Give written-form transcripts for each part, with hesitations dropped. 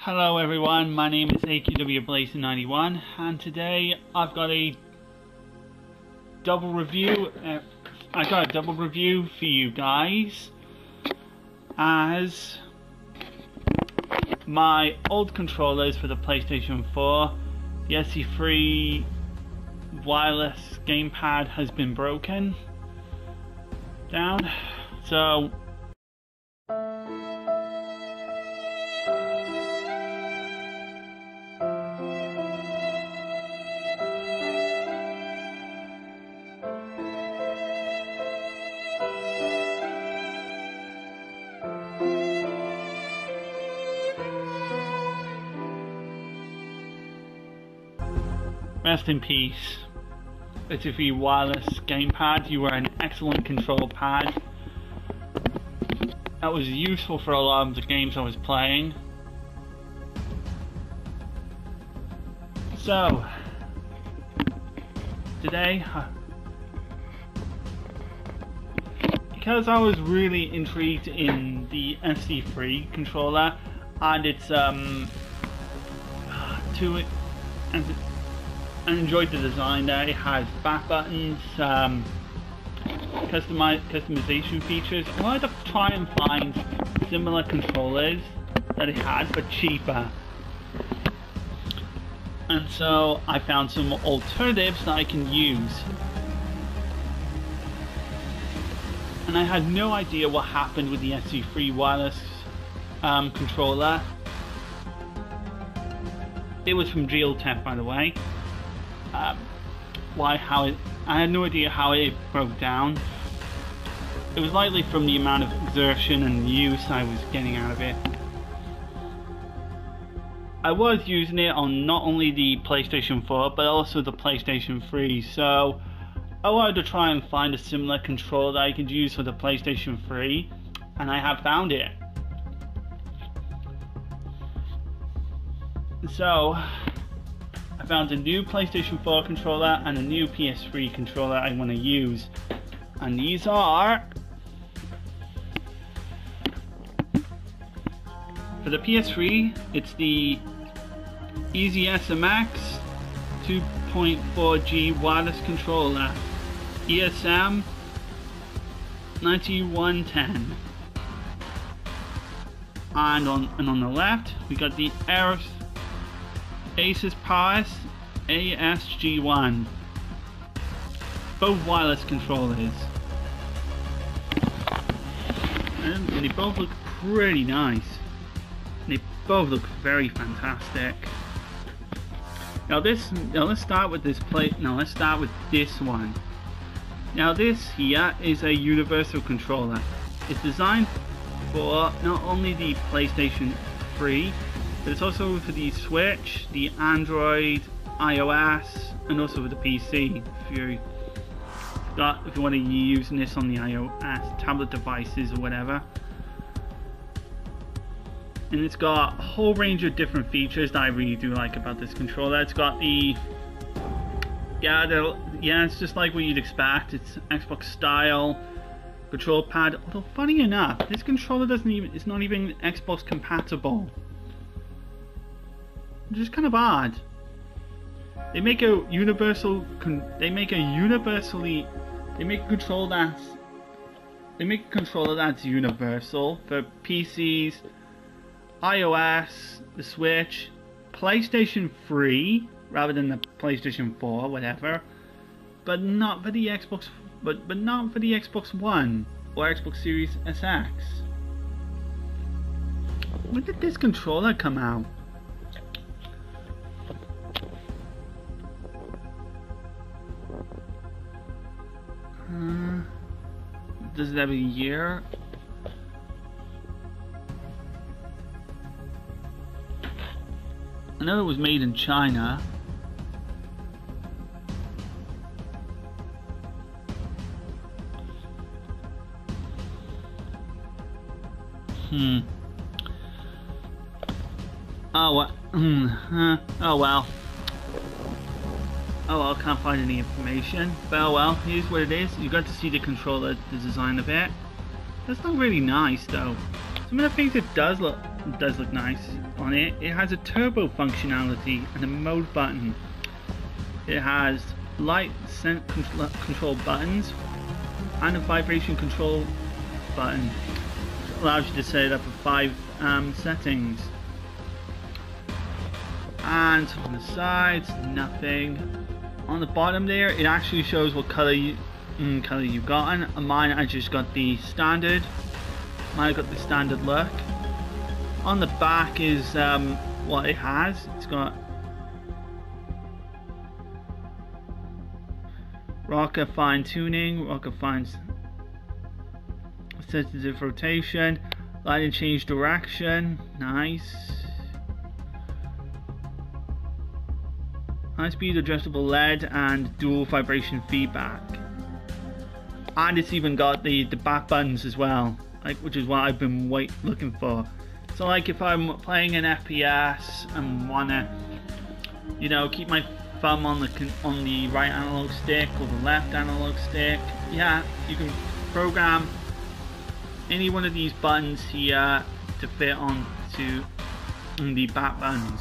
Hello everyone, my name is AQWBlazer91 and today I've got a double review. For you guys, as my old controllers for the PlayStation 4, the SE3 wireless GamePad has been broken down, so rest in peace. SE3 wireless GamePad, you were an excellent control pad. That was useful for a lot of the games I was playing. So, today, because I was really intrigued in the SE3 controller and its I enjoyed the design there. It has back buttons, customization features. I wanted to try and find similar controllers that it had but cheaper. And so I found some alternatives that I can use. And I had no idea what happened with the SE3 wireless controller. It was from Gioteck, by the way. I had no idea how it broke down. It was likely from the amount of exertion and use I was getting out of it. I was using it on not only the PlayStation 4 but also the PlayStation 3, so I wanted to try and find a similar controller that I could use for the PlayStation 3, and I have found it. So I found a new PlayStation 4 controller and a new PS3 controller I want to use, and these are, for the PS3 it's the EasySMX 2.4g wireless controller, ESM-9110, and on the left we got the Asusporace AS-G1, both wireless controllers, and they both look pretty nice. They both look very fantastic. Now let's start with this let's start with this one. Now this here is a universal controller. It's designed for not only the PlayStation 3, but it's also for the Switch, the Android, iOS, and also for the PC. If you want to be using this on the iOS tablet devices or whatever. And it's got a whole range of different features that I really do like about this controller. It's got the it's just like what you'd expect. It's Xbox style control pad. Although funny enough, this controller it's not even Xbox compatible. Which is kind of odd. They make a controller that's universal for PCs, iOS, the Switch, PlayStation 3 rather than the PlayStation 4, whatever, but not for the Xbox, but not for the Xbox One or Xbox Series SX. When did this controller come out? Does it have a year? I know it was made in China. Oh well. Oh well. Oh well, can't find any information. But oh well, here's what it is. You got to see the controller, the design of it. That's not really nice though. Some of the things it does look does look nice on it. It has a turbo functionality and a mode button. It has light control buttons and a vibration control button, which allows you to set it up with 5 settings. And on the sides, nothing. On the bottom there, it actually shows what color you've gotten. On mine, I just got the standard. Mine got the standard look. On the back is what it has. It's got rocker fine tuning, rocker fine sensitive rotation, light and change direction, nice. High speed adjustable LED and dual vibration feedback. And it's even got the back buttons as well, like, which is what I've been looking for. So like if I'm playing an FPS and wanna, you know, keep my thumb on the right analog stick or the left analog stick, yeah, you can program any one of these buttons here to fit onto the back buttons,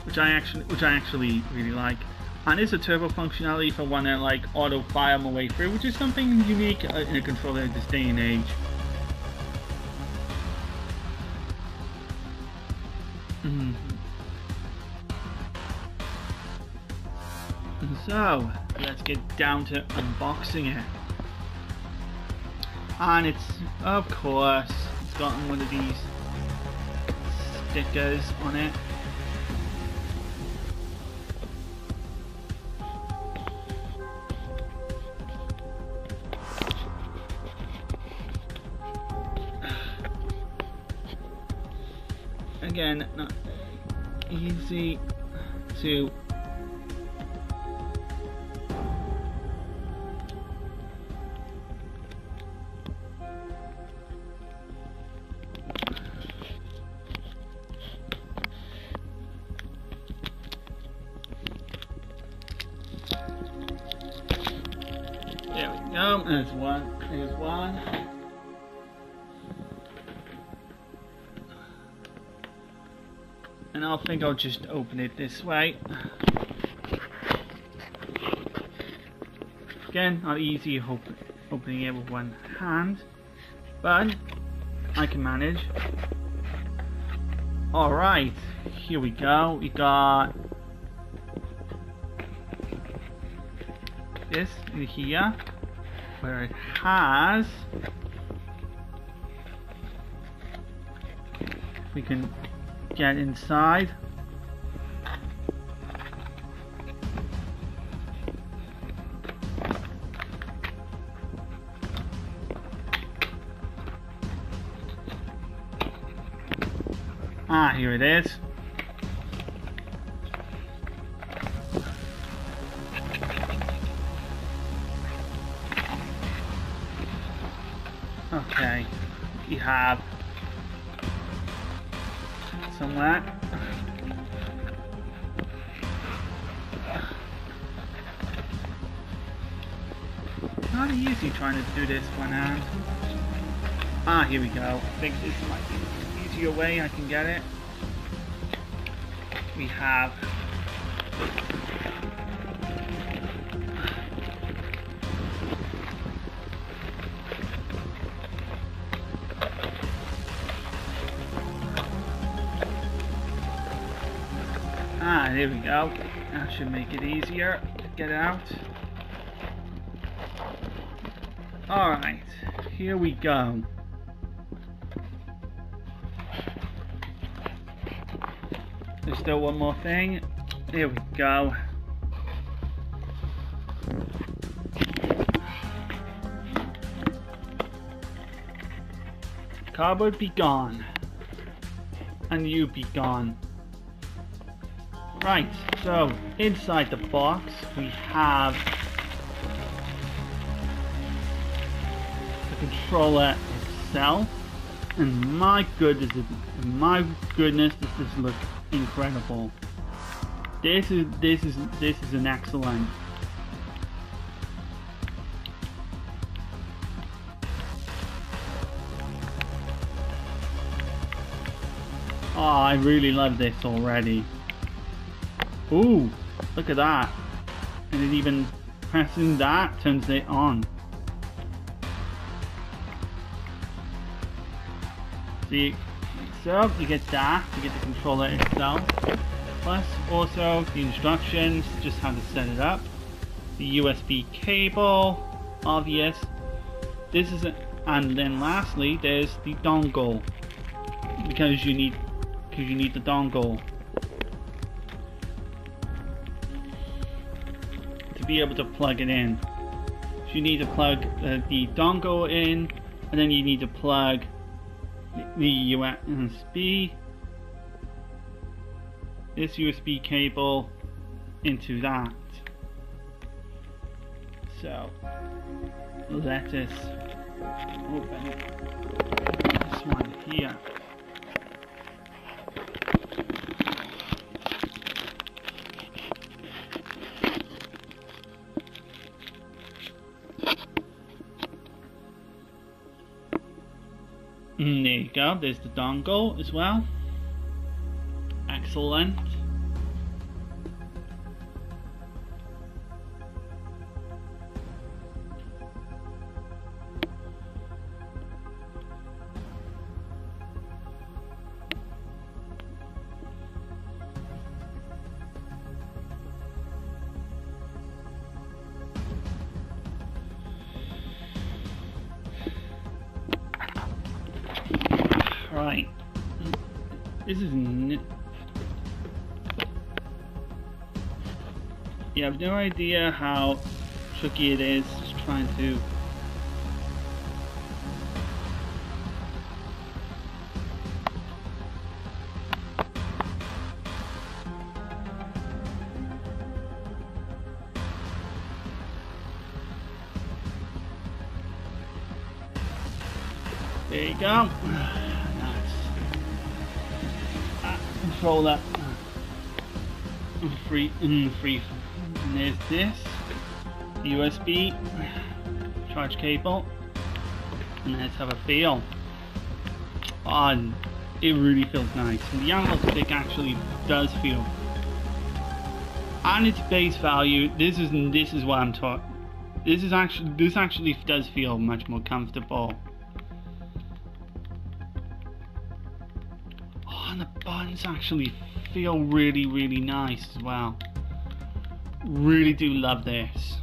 which I actually really like. And it's a turbo functionality if I want to like auto fire my way through, which is something unique in a controller in this day and age. So let's get down to unboxing it. And it's, of course, it's gotten one of these stickers on it. Again, not easy to there we go, there's one. And I think I'll just open it this way. Again, not easy opening it with one hand, but I can manage. Alright, here we go. We got this in here, where it has, we can get inside. Here it is. Okay, we have somewhere. Not easy trying to do this one hand. Here we go. I think this might be an easier way I can get it. We have there we go. That should make it easier to get out. Alright, here we go. There's still one more thing. There we go. Cardboard be gone. And you be gone. Right, so inside the box we have the controller itself, and my goodness, does this look incredible. This is an excellent. Oh, I really love this already. Ooh, look at that. And it even pressing that turns it on. See, so you get that, you get the controller itself. Plus also the instructions, just how to set it up. The USB cable, obvious. This is and then lastly there's the dongle. Because you need the dongle to be able to plug it in. So you need to plug the dongle in, and then you need to plug the USB, this USB cable into that. So let us open this one here. There you go, there's the dongle as well. Excellent. Right, this is yeah, I have no idea how tricky it is just trying to there you go. Controller free. And there's this USB charge cable, and let's have a feel. Oh, it really feels nice. And the analog stick actually does feel, on its base value, this is what I'm talking. This actually does feel much more comfortable. And the buttons actually feel really, really nice as well. Really do love this.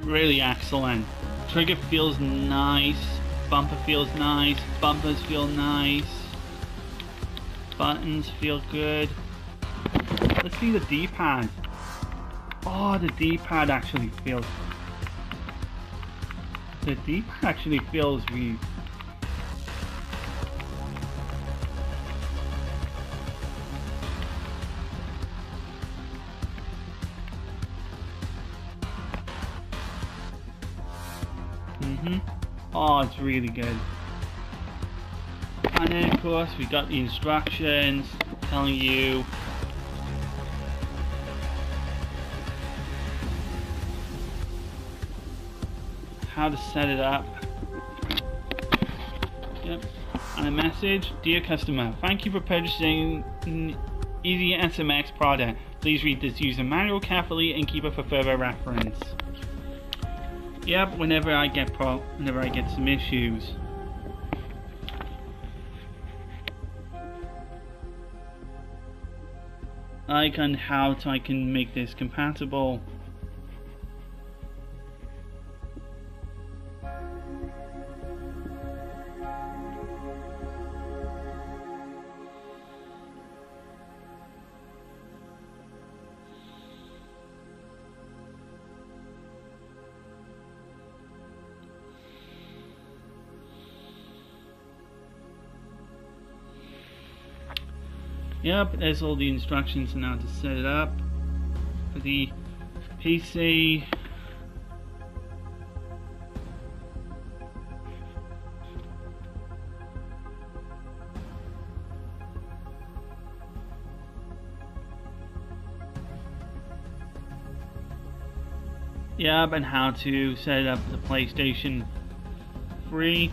Really excellent. Trigger feels nice. Bumper feels nice. Bumpers feel nice. Buttons feel good. Let's see the D-pad. Oh, the D-pad actually feels. The D-pad actually feels really. Oh, it's really good. And then of course we got the instructions telling you how to set it up. Yep. And a message: dear customer, thank you for purchasing EasySMX product. Please read this user manual carefully and keep it for further reference. Yep, whenever I get some issues. I can make this compatible. Yep, there's all the instructions on how to set it up for the PC. Yep, and how to set up the PlayStation 3.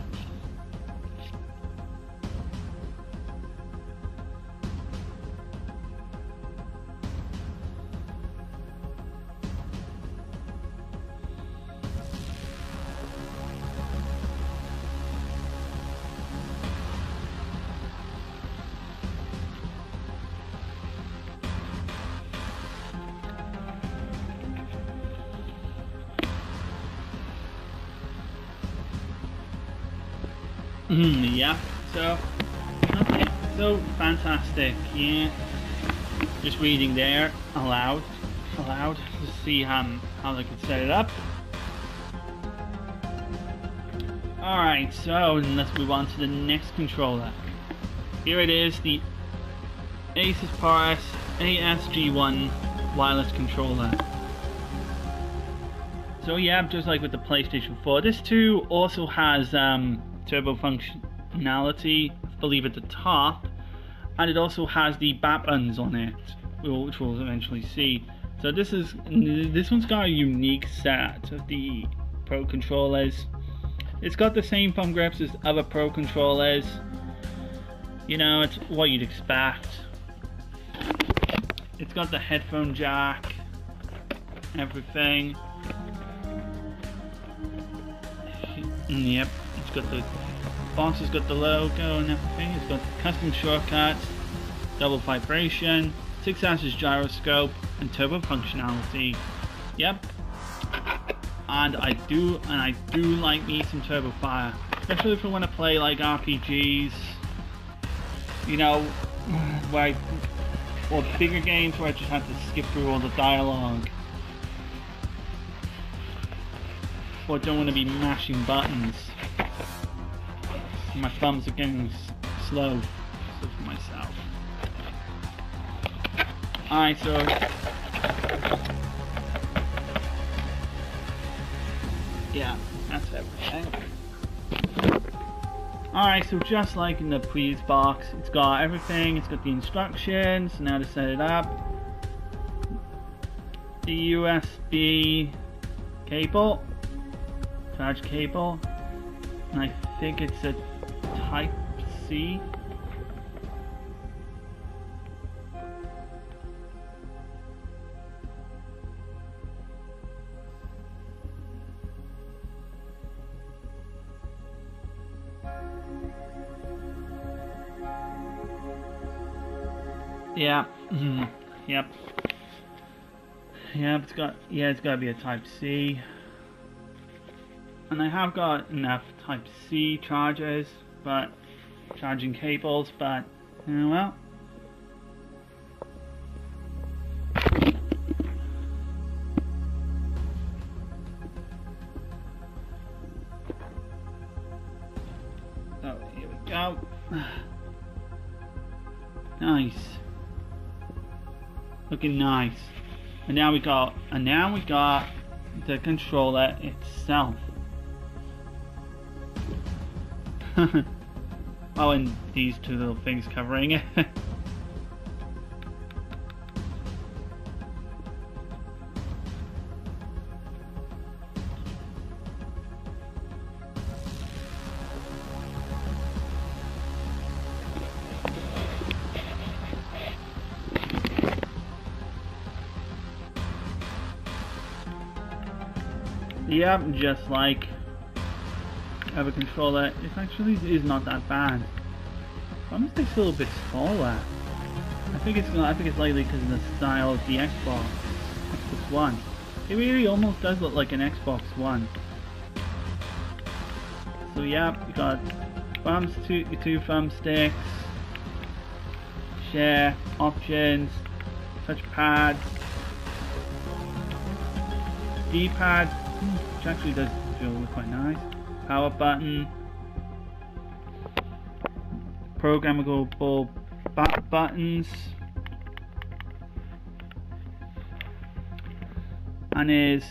Yeah, so okay, so fantastic. Yeah, just reading there aloud to see how they can set it up. Alright, so let's move on to the next controller. Here it is, the Asusporace AS-G1 wireless controller. So yeah, just like with the PlayStation 4, this too also has turbo functionality, I believe, at the top, and it also has the bat buttons on it, which we'll eventually see. So this one's got a unique set of the Pro controllers. It's got the same thumb grips as other Pro controllers. You know, it's what you'd expect. It's got the headphone jack, everything. Yep, it's got the box has got the logo and everything. It's got custom shortcuts, double vibration, 6-axis gyroscope, and turbo functionality. Yep. And I do like me some turbo fire, especially if I want to play like RPGs. You know, or bigger games where I just have to skip through all the dialogue. Or don't want to be mashing buttons. My thumbs are getting slow for myself. Alright, so yeah, that's everything. Alright, so just like in the previous box, it's got everything. It's got the instructions on how to set it up, the USB cable, charge cable, and I think it's a Type C. Yeah. Yep. Yeah, it's got to be a Type C. And I have got enough Type C chargers, but charging cables, but well. So here we go. Nice. Looking nice. And now we got the controller itself. Oh, and these two little things covering it. Yep, just like other controller, it actually is not that bad. Why is this a little bit smaller? I think it's likely because of the style of the Xbox One. It really almost does look like an Xbox One. So yeah, you got two thumbsticks, share, options, touchpad, D-pad, which actually does feel quite nice. Power button, programmable buttons, and his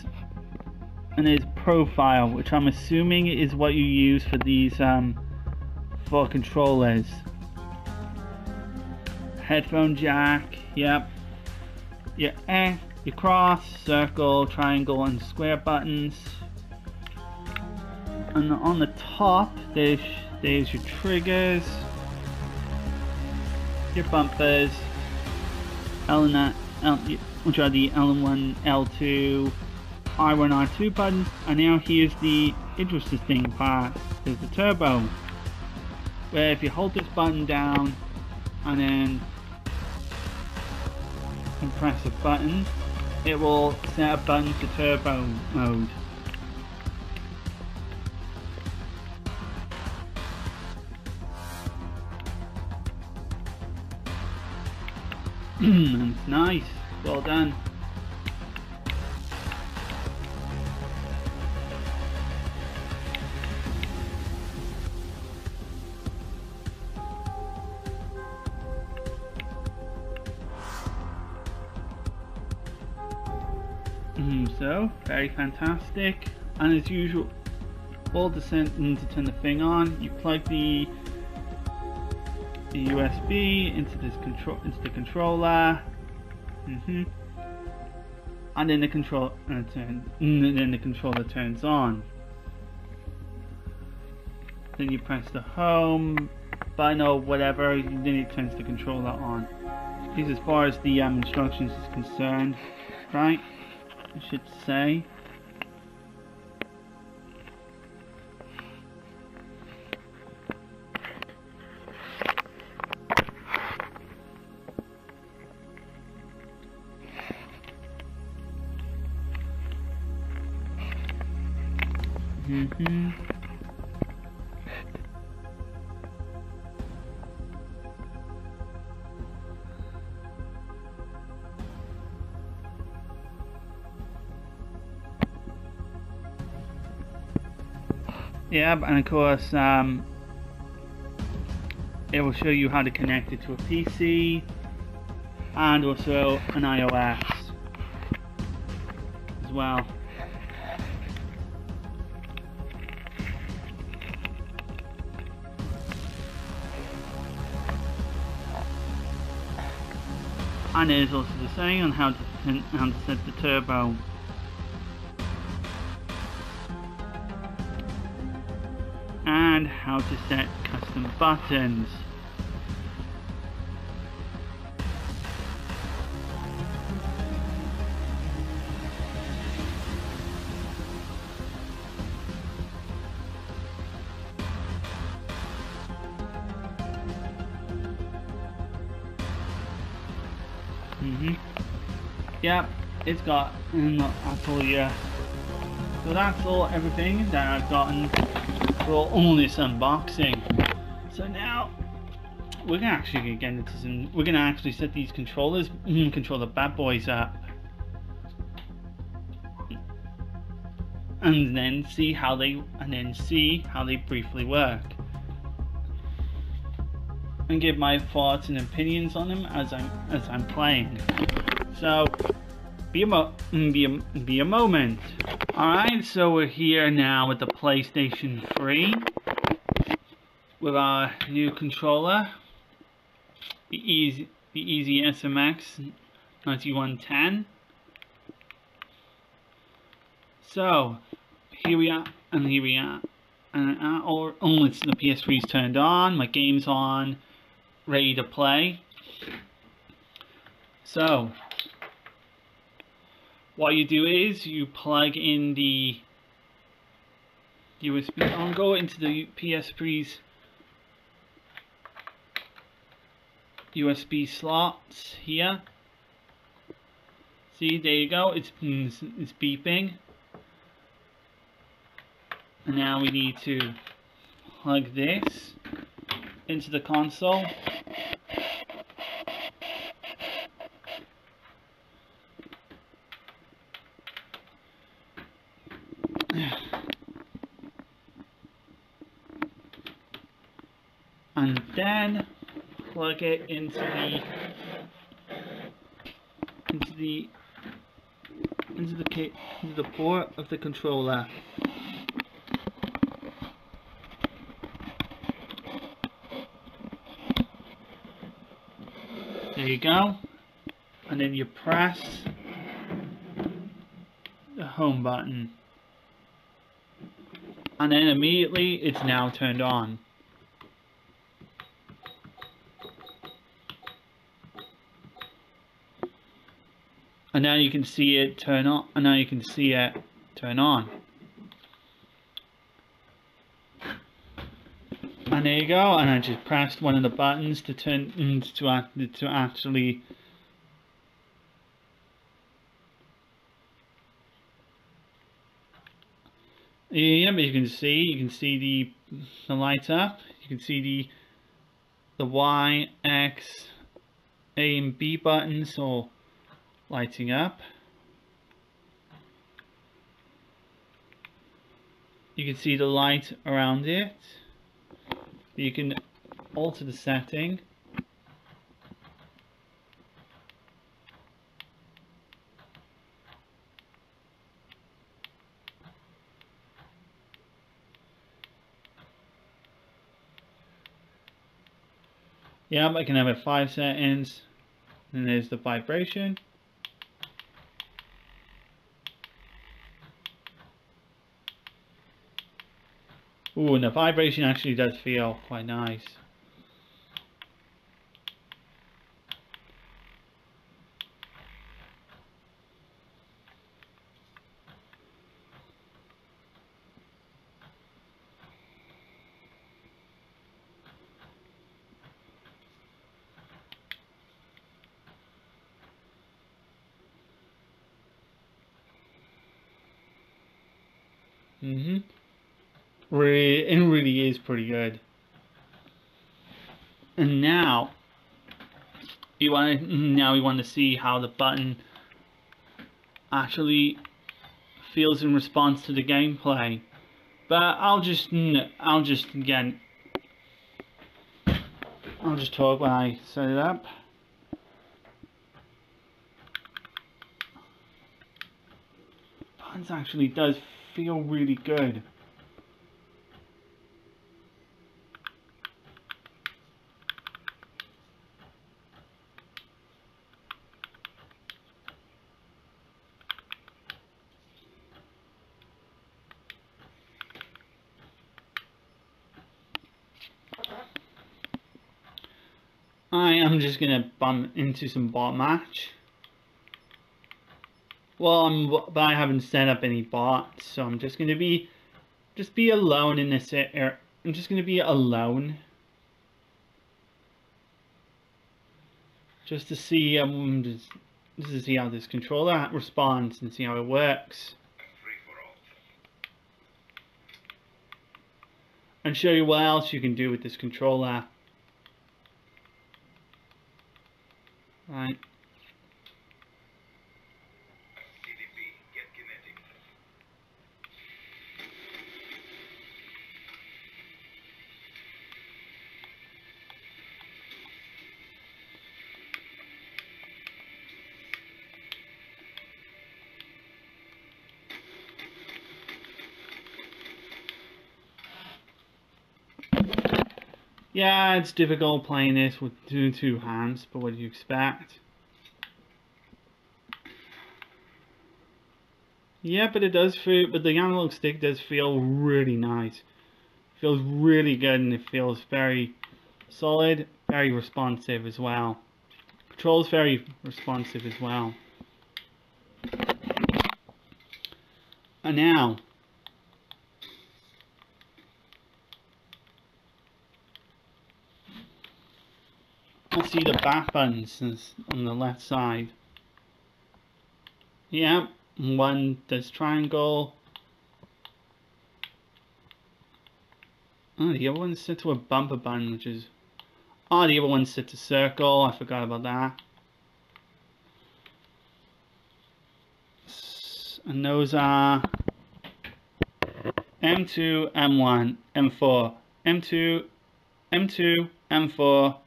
profile, which I'm assuming is what you use for these for controllers. Headphone jack, yep. Yeah, your cross, circle, triangle, and square buttons. And on the top, there's your triggers, your bumpers, which are the L1, L2, R1, R2 buttons. And now here's the interesting part. There's the turbo, where if you hold this button down and then press a button, it will set a button to turbo mode. It's nice, well done. So, very fantastic. And as usual, all to turn the thing on, you plug the USB into the controller, and then the controller turns on. Then you press the home button or whatever, then it turns the controller on. This is as far as the instructions is concerned, right? I should say. Yeah, and of course it will show you how to connect it to a PC and also an iOS as well. And there's also the saying on how to set the turbo. And how to set custom buttons. Yep, it's got, I told you. So that's everything that I've gotten for all this unboxing. So now we're gonna actually get into some. We're gonna actually set these controllers, control the bad boys up, and then see how they briefly work, and give my thoughts and opinions on them as I'm playing. So be a moment. Alright, so we're here now with the PlayStation 3 with our new controller, the EasySMX 9110. So here we are, and it's the PS3's turned on, my game's on, ready to play. So what you do is you plug in the USB. I'll go into the PS3's USB slots here. See, there you go. It's beeping. And now we need to plug this into the console. And then plug it into the port of the controller. There you go. And then you press home button. And then immediately it's now turned on. And now you can see it turn on, and now you can see it turn on. And there you go, and I just pressed one of the buttons to turn to actually yeah, but you can see the light up, you can see the Y, X, A and B buttons all lighting up. You can see the light around it. You can alter the setting. Yeah, I can have it 5 seconds. And there's the vibration. Ooh, and the vibration actually does feel quite nice. It really is pretty good. And now we want to see how the button actually feels in response to the gameplay. But I'll just talk when I set it up. Buttons actually does feel really good. I am just gonna bump into some bot match. Well, but I haven't set up any bots, so I'm just gonna be alone in this area. I'm just gonna be alone, just to see just to see how this controller responds and see how it works, and show you what else you can do with this controller. Right. Yeah, it's difficult playing this with two hands, but what do you expect? Yeah, but it does feel, but the analog stick does feel really nice. It feels really good, and it feels very solid, very responsive as well. Controls very responsive as well. And now, let's see the back buttons on the left side. Yeah, one does triangle. Oh, the other one's set to a bumper button, which is... Oh, the other one's set to circle. I forgot about that. And those are M2, M1, M4, M2, M2, M4,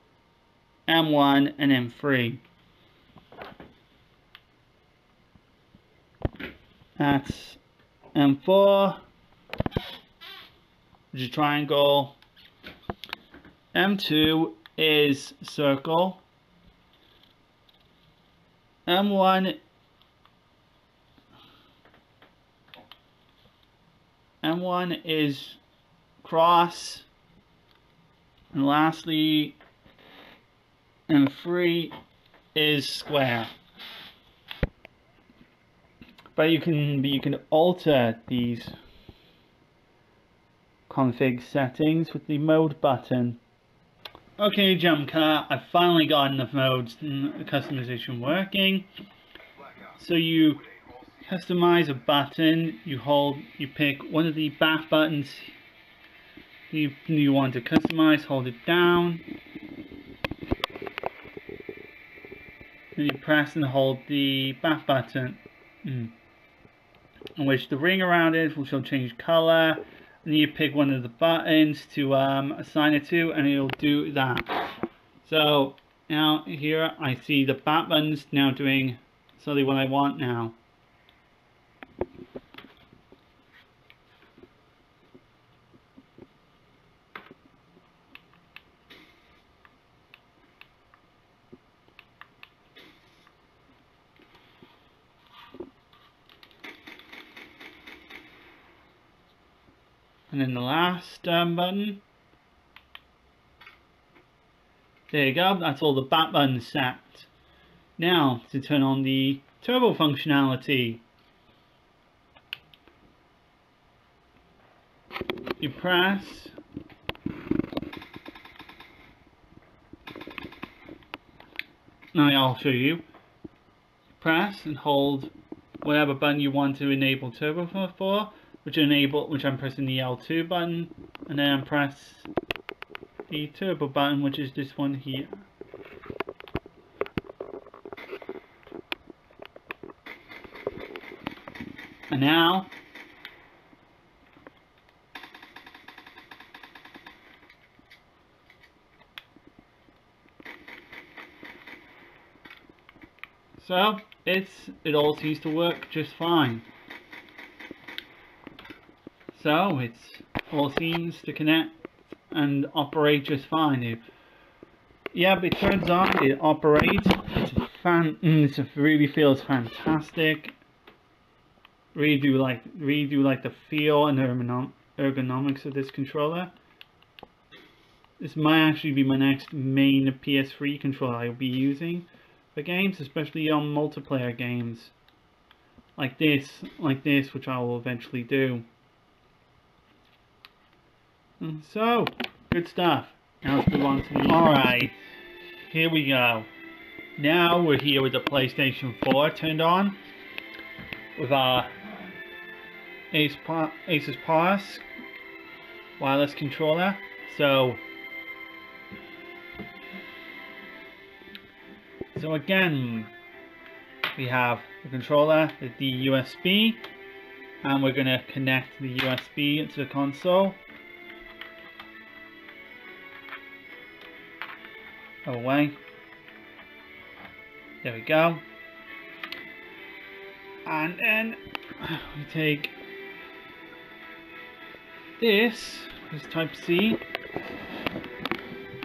M1, and M3. That's M4, which is triangle. M2 is circle. M1 M1 is cross, and lastly M3 is square. But you can alter these config settings with the mode button. Okay, Jump Car, I've finally got enough modes and customization working. So you customize a button, you pick one of the back buttons you want to customize, hold it down, then you press and hold the back button, in which the ring around it will change color. And you pick one of the buttons to assign it to, and it'll do that. So now here I see the back buttons now doing exactly what I want now. And then the last button. There you go, that's all the back buttons set. Now to turn on the turbo functionality. You press now I'll show you. Press and hold whatever button you want to enable turbo for. Which I'm pressing the L2 button, and then I press the turbo button, which is this one here. And now so it all seems to work just fine. So it all seems to connect and operate just fine. Yeah, but it turns on, it operates. It really feels fantastic. Really do like the feel and ergonomics of this controller. This might actually be my next main PS3 controller I'll be using for games, especially on multiplayer games like this, which I will eventually do. So, good stuff. Now let's move on to the... Alright, here we go. Now we're here with the PlayStation 4 turned on. With our Asusporace wireless controller. So again, we have the controller, the USB, and we're going to connect the USB to the console. Away. There we go. And then we take this type C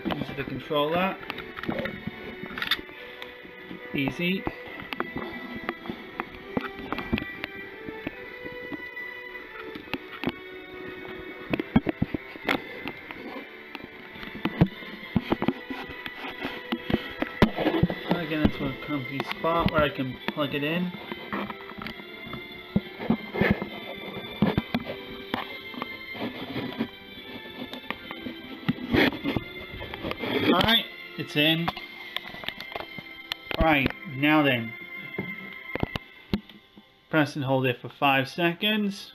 into the controller. Easy. Get into a comfy spot where I can plug it in. Alright, it's in. Alright, now then. Press and hold it for 5 seconds.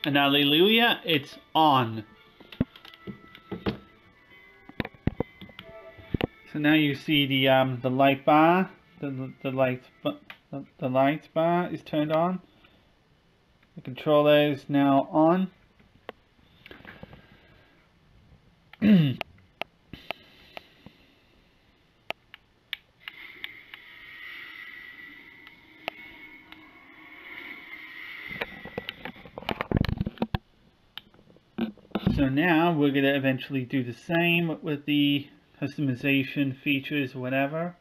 And hallelujah, it's on. So now you see the light bar, the light bar is turned on. The controller is now on. So now we're going to eventually do the same with the customization features, whatever.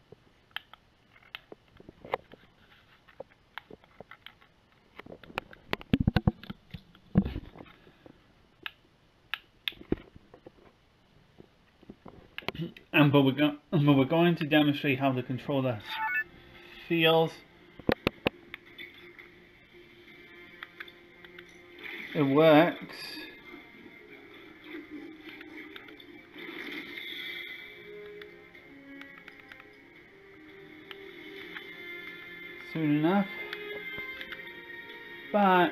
but we're going to demonstrate how the controller feels. It works. Soon enough. But I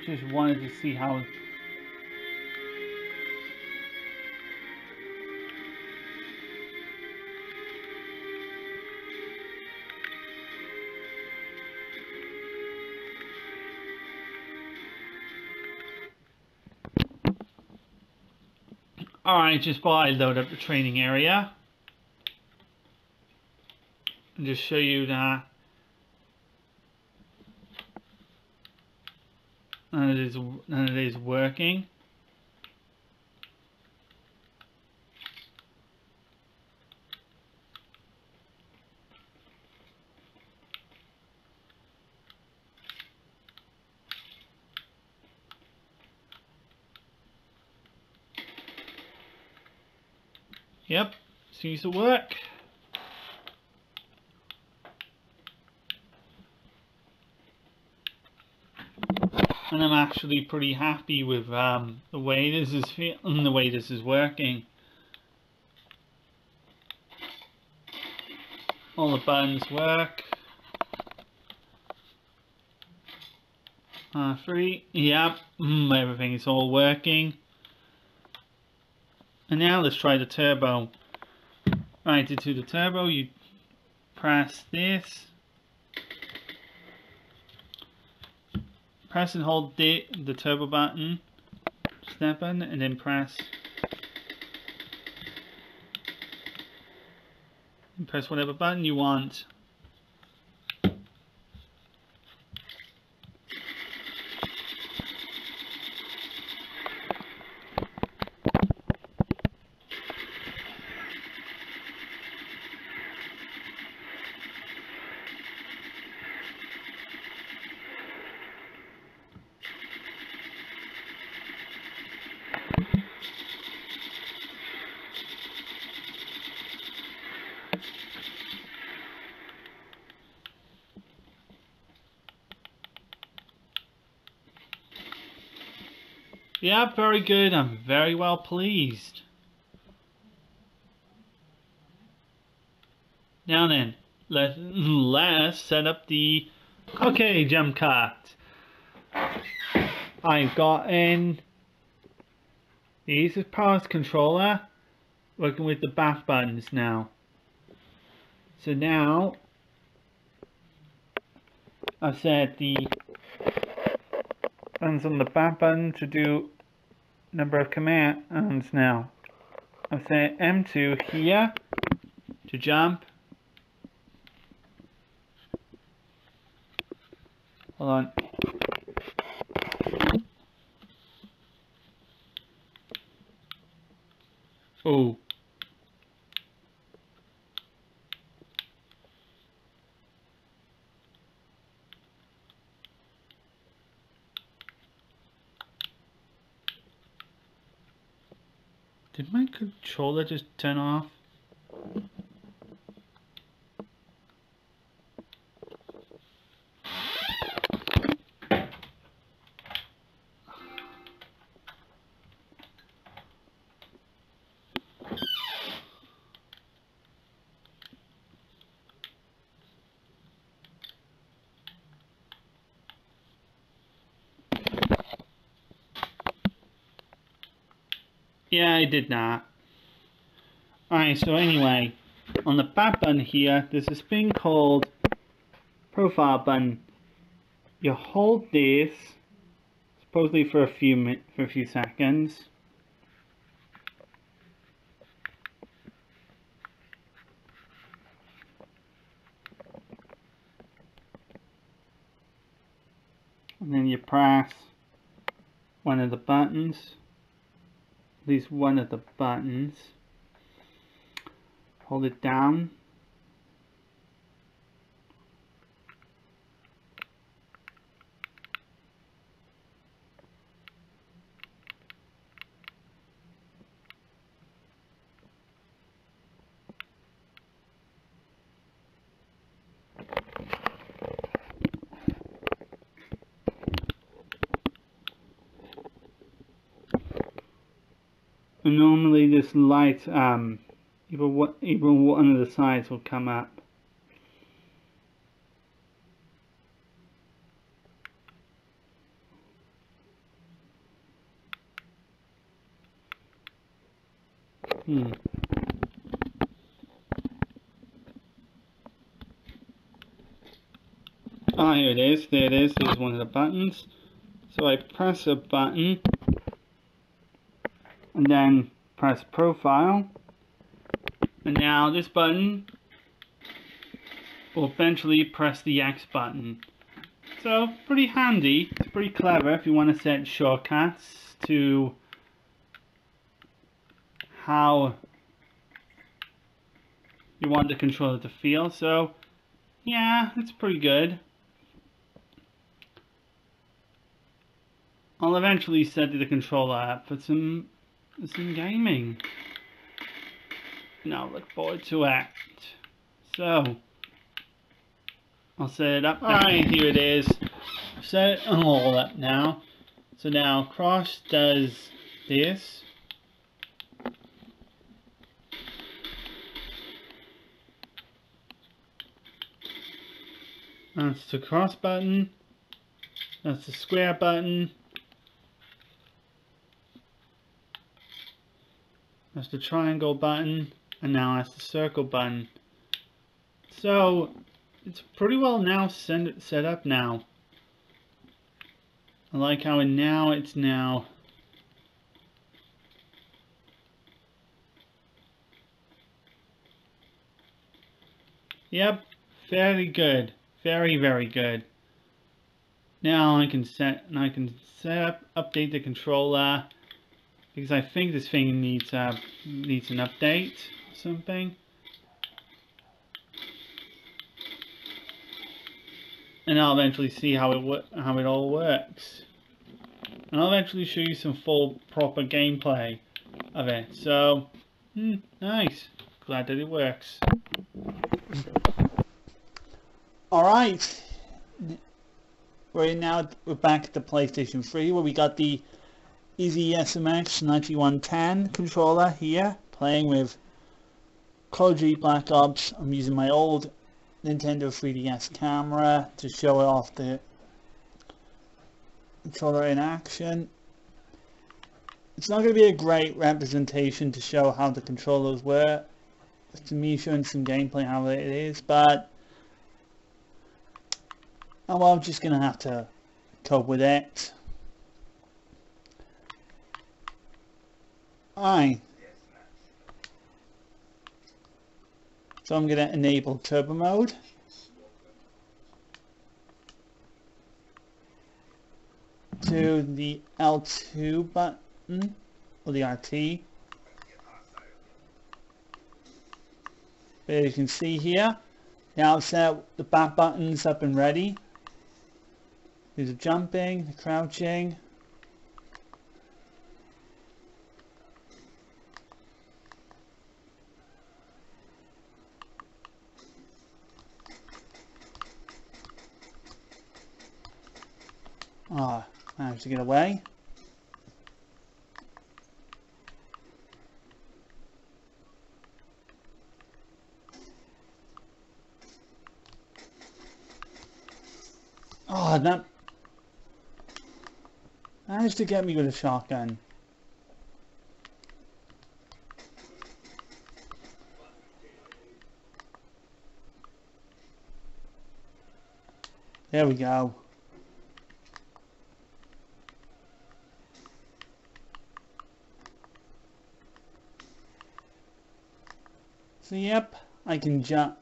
just wanted to see how. Alright, just while I load up the training area, and just show you that it is working. Yep, seems to work. And I'm actually pretty happy with the way this is feeling, the way this is working. All the buttons work. 3, yep, everything is all working. And now let's try the turbo. Right, to do the turbo, you press this. Press and hold the turbo button, step button, and then press whatever button you want. Yeah, very good. I'm very well pleased. Now then, let's set up the jump cut. I've got in the Asusporace controller working with the back buttons now. So now I've set the buttons on the back button to do number of commands now. I've set M2 here to jump. Hold on. Oh. Did my controller just turn off? Yeah, I did not. Alright, so anyway, on the back button here, there's this thing called profile button. You hold this, supposedly for a few seconds. And then you press one of the buttons. At least one of the buttons. Hold it down. And normally this light, either one of the sides will come up. Ah, here it is. There it is. There's one of the buttons. So I press a button and then press profile, and now this button will eventually press the X button. So pretty handy. It's pretty clever if you want to set shortcuts to how you want the controller to feel. So yeah, it's pretty good. I'll eventually set the controller up for some gaming. Now look forward to it. So I'll set it up. Alright, here it is. I've set it all up now. So now Cross does this. That's the cross button. That's the square button. That's the triangle button. And now that's the circle button. So it's pretty well now set up now. I like how it's now yep, very good. Very, very good. Now I can set up, update the controller, because I think this thing needs an update or something. And I'll eventually see how it all works. And I'll eventually show you some full proper gameplay of it. So nice. Glad that it works. Alright, we're back at the PlayStation 3 where we got the EasySMX 9110 controller here, playing with Call of Duty Black Ops. I'm using my old Nintendo 3DS camera to show off the controller in action. It's not going to be a great representation to show how the controllers work. It's me showing some gameplay how it is, but I'm just going to have to cope with it. Alright. So I'm going to enable turbo mode. To the L2 button, or the RT. But as you can see here, now I've set the back buttons up and ready. There's the jumping, the crouching. Ah, managed to get away. Oh, that managed to get me with a shotgun. There we go. So yep, I can jump.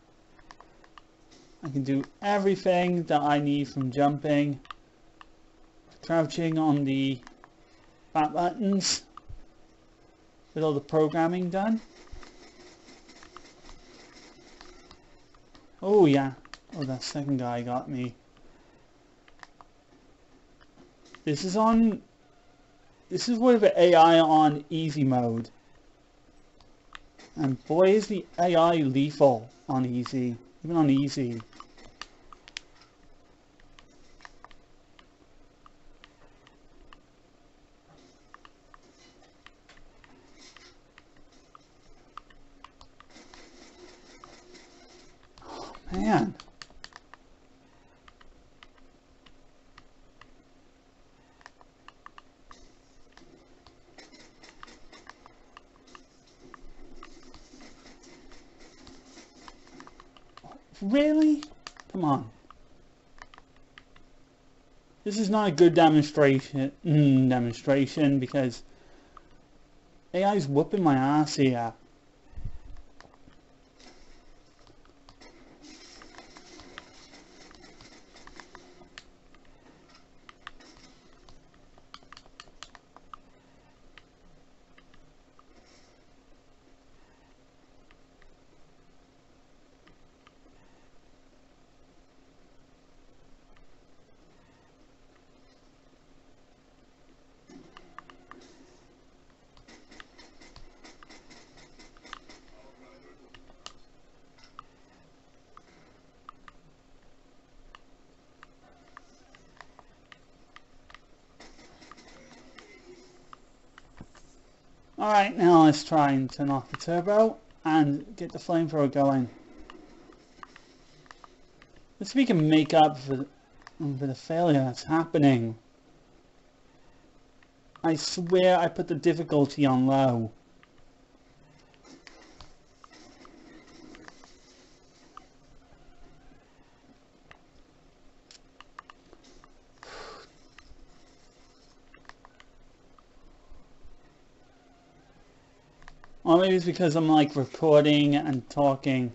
I can do everything that I need from jumping, crouching on the back buttons with all the programming done. Oh yeah, oh that second guy got me. This is with the AI on easy mode. And boy is the AI lethal on easy, even on easy. man. Really? Come on. This is not a good demonstration because AI's whooping my ass here. Alright, now let's try and turn off the turbo and get the flamethrower going. Let's see if we can make up for the failure that's happening. I swear I put the difficulty on low. Or maybe it's because I'm like recording and talking.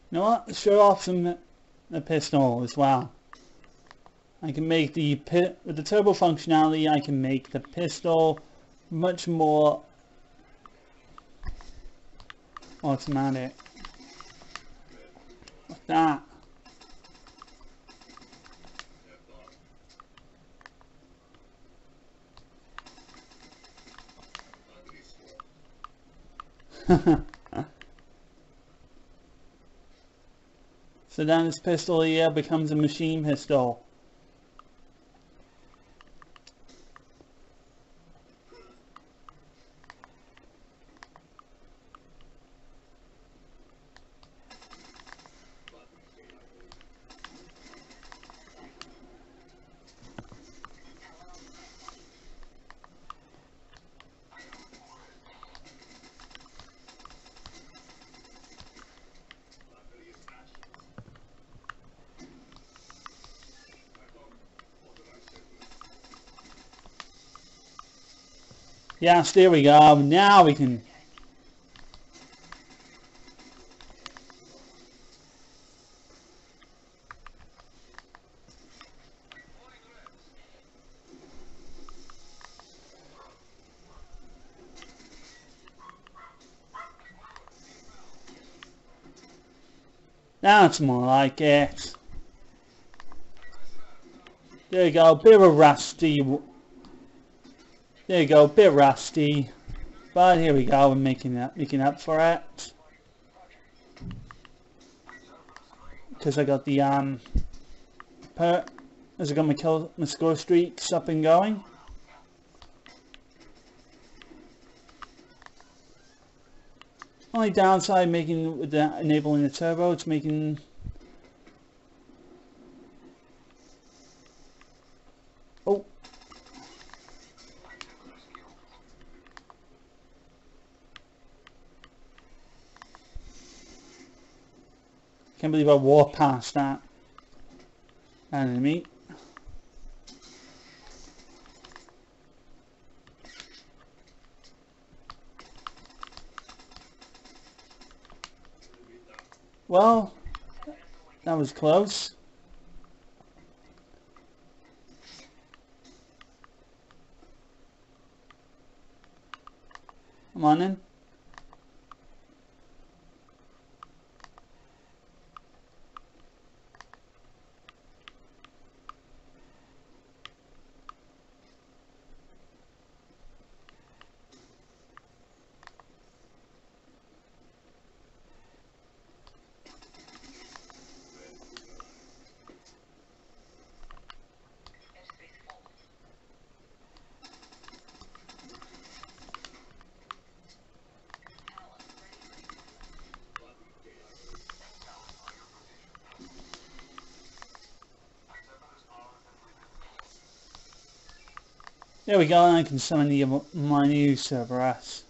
You know what? Show off the pistol as well. I can make with the turbo functionality, I can make the pistol much more automatic. Like that. So then this pistol here becomes a machine pistol. Yes, there we go. Now we can. That's more like it. There you go, bit of a rusty. There you go, bit rusty. But here we go, we're making up for it. Because I got the as I got my score streaks up and going. Only downside with enabling the turbo, it's making Can't believe I walked past that enemy. Well, that was close. Come on in. There we go, and I can summon my new Asusporace.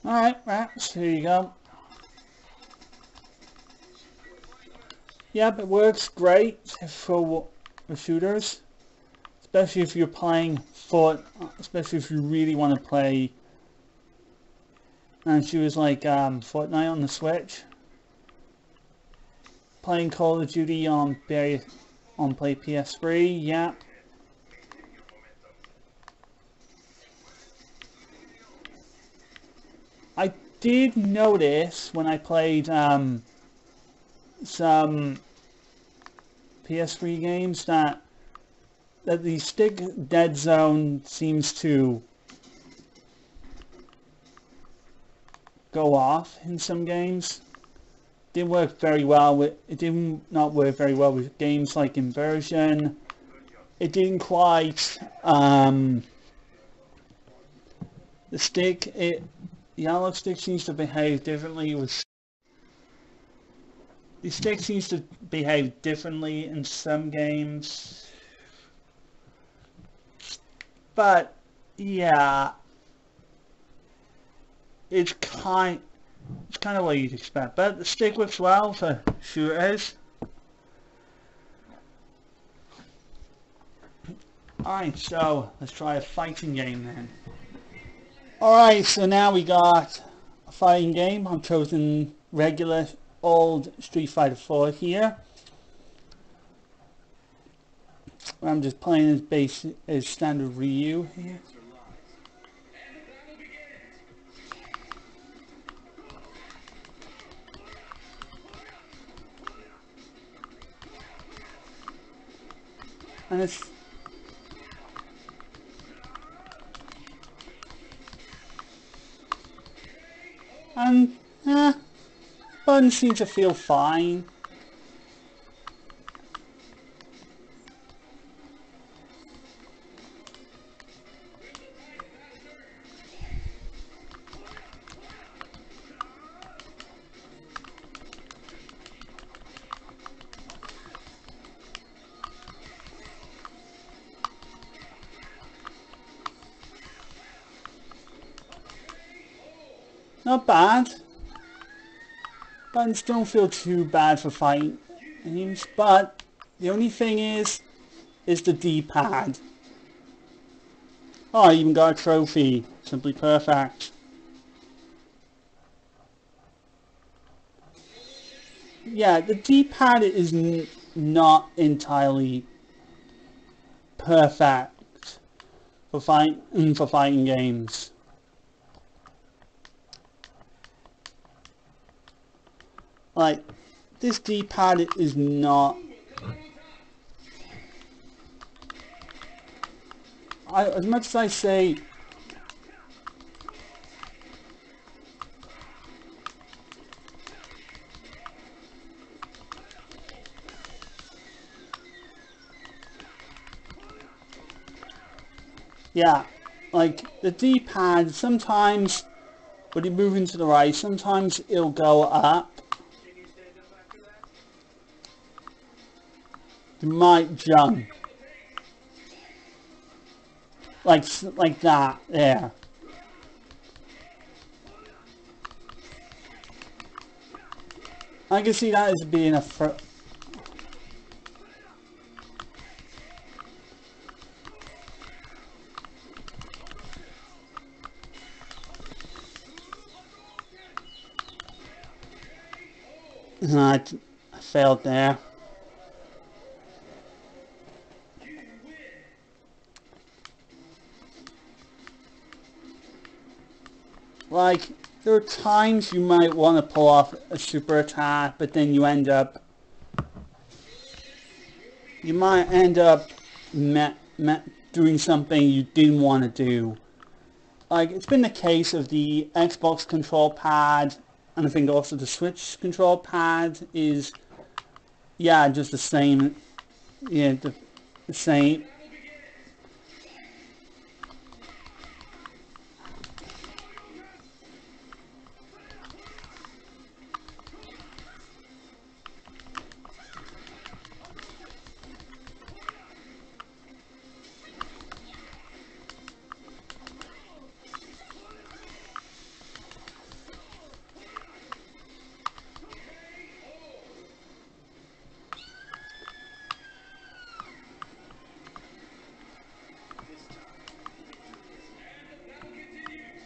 Alright, so here you go. Yep, it works great for shooters, especially if you're playing especially if you really want to play shooters like Fortnite on the Switch. Playing Call of Duty on play PS3, yeah. I did notice when I played some PS3 games that the stick dead zone seems to go off in some games. Didn't work very well with it. Did not work very well with games like Inversion. It didn't quite the analog stick seems to behave differently with the stick seems to behave differently in some games, but yeah, it's kind of what you'd expect. But the stick works well for shooters. Alright, so let's try a fighting game then. Alright, so now we got a fighting game. I've chosen regular old Street Fighter 4 here. I'm just playing as standard Ryu here. And it's buttons seem to feel fine. Not bad. Buttons don't feel too bad for fighting games, but the only thing is the D-pad. Oh, I even got a trophy. Simply perfect. Yeah, the D-pad is not entirely perfect for fighting games. Like, this D-pad is not... as much as I say... Yeah, like, the D-pad, sometimes when you move into the right, sometimes it'll go up. You might jump. Like that, there. I can see that as being a I failed there. Like, there are times you might want to pull off a super attack, but then you might end up doing something you didn't want to do. Like, it's been the case of the Xbox control pad, and I think also the Switch control pad is, yeah, just the same, yeah, the same.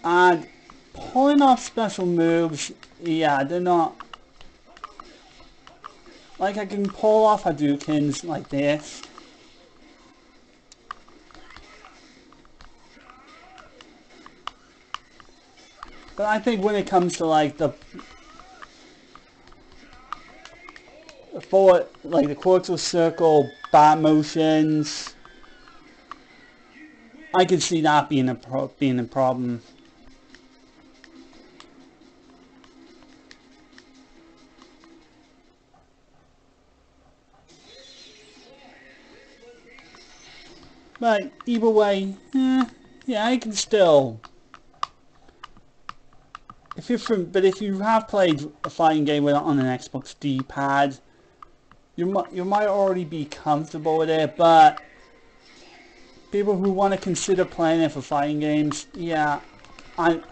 And pulling off special moves, yeah, they're not... Like, I can pull off Hadoukens like this. But I think when it comes to, like, the quarter circle bat motions, I can see that being a problem. But either way, yeah, I can still. If you have played a fighting game on an Xbox D-pad, you might already be comfortable with it. But people who want to consider playing it for fighting games, yeah, like,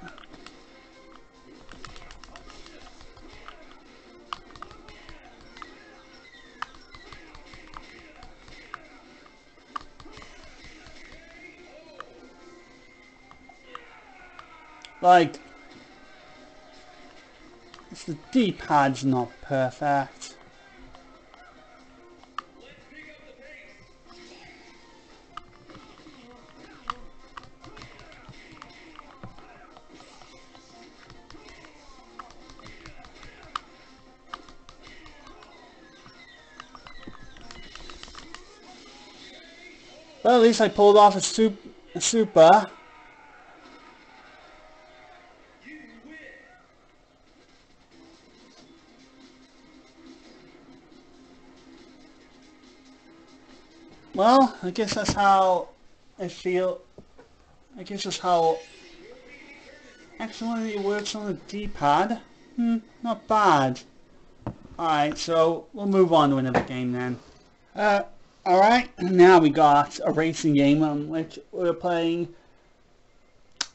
the D-pad's not perfect. But at least I pulled off a super. Well, I guess that's how I feel. I guess that's how actually it works on the D-pad. Not bad. Alright, so we'll move on to another game then. Alright, now we got a racing game on which we're playing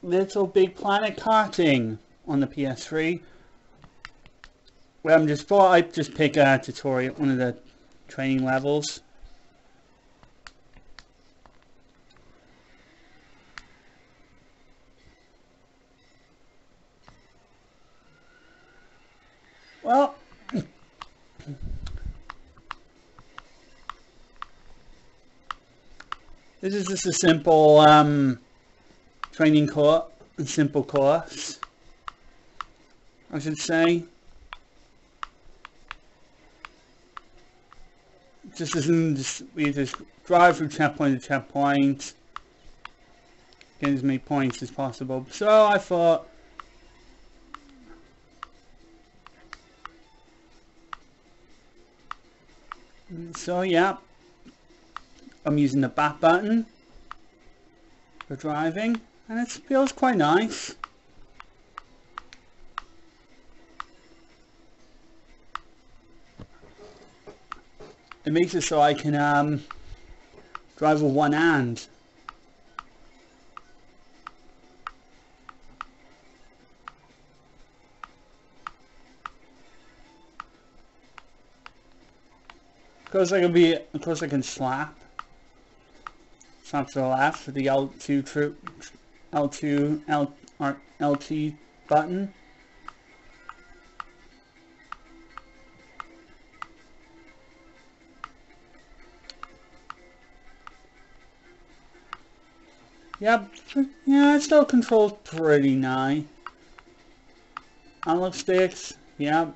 Little Big Planet Karting on the PS3. Well, I just pick a tutorial, one of the training levels. Well, this is just a simple training course, a simple course, I should say. We just drive from checkpoint to checkpoint, get as many points as possible. So I thought, so yeah, I'm using the back button for driving, and it feels quite nice. It makes it so I can drive with one hand. Of course I can slap to the left with the L2 LT button. Yep, yeah, it still controls pretty nice. analog sticks, yeah.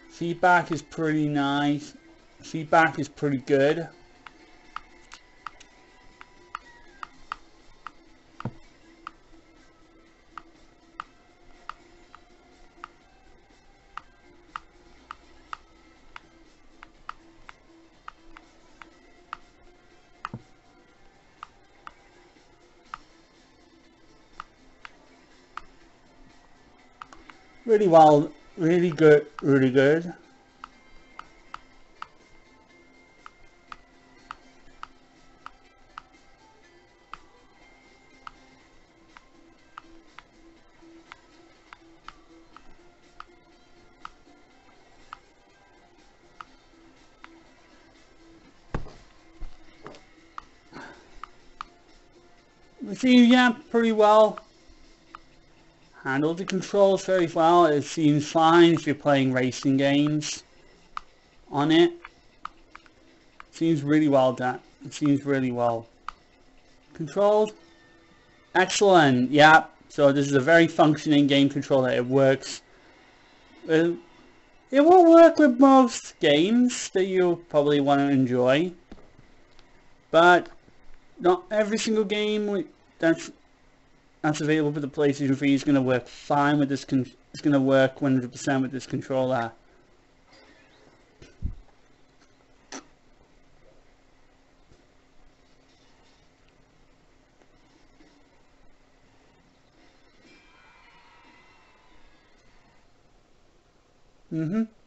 Feedback is pretty nice. Feedback is pretty good. Really well, really good, really good. See, yeah, pretty well. Handled the controls very well. It seems fine if you're playing racing games on it. Seems really well done. It seems really well controlled. Excellent. Yeah. So this is a very functioning game controller. It works. It will work with most games that you probably want to enjoy, but not every single game that's available for the PlayStation 3 is going to work fine with this. It's going to work 100% with this controller.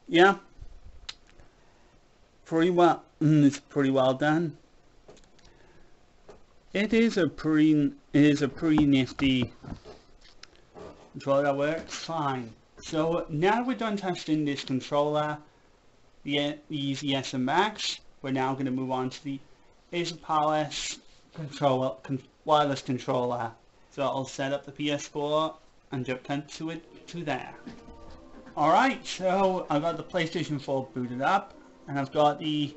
Yeah. Pretty well. It's pretty well done. It is a pretty nifty controller that works fine. So now we're done testing this controller, the EasySMX. We're now going to move on to the Asusporace wireless controller. So I'll set up the PS4 and jump to there. Alright, so I've got the PlayStation 4 booted up, and I've got the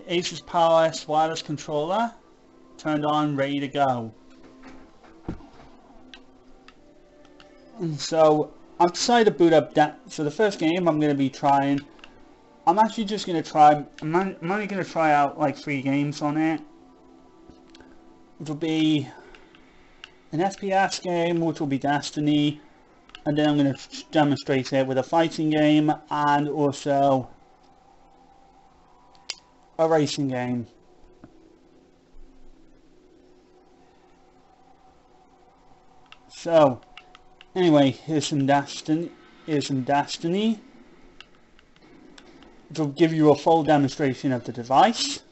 Asusporace wireless controller turned on, ready to go. And so I've decided to boot up that. So the first game I'm going to be trying, I'm actually just going to try, I'm only going to try out like 3 games on it. Which will be an FPS game, which will be Destiny, and then I'm going to demonstrate it with a fighting game and also a racing game. So anyway, here's some Destiny. Which will give you a full demonstration of the device.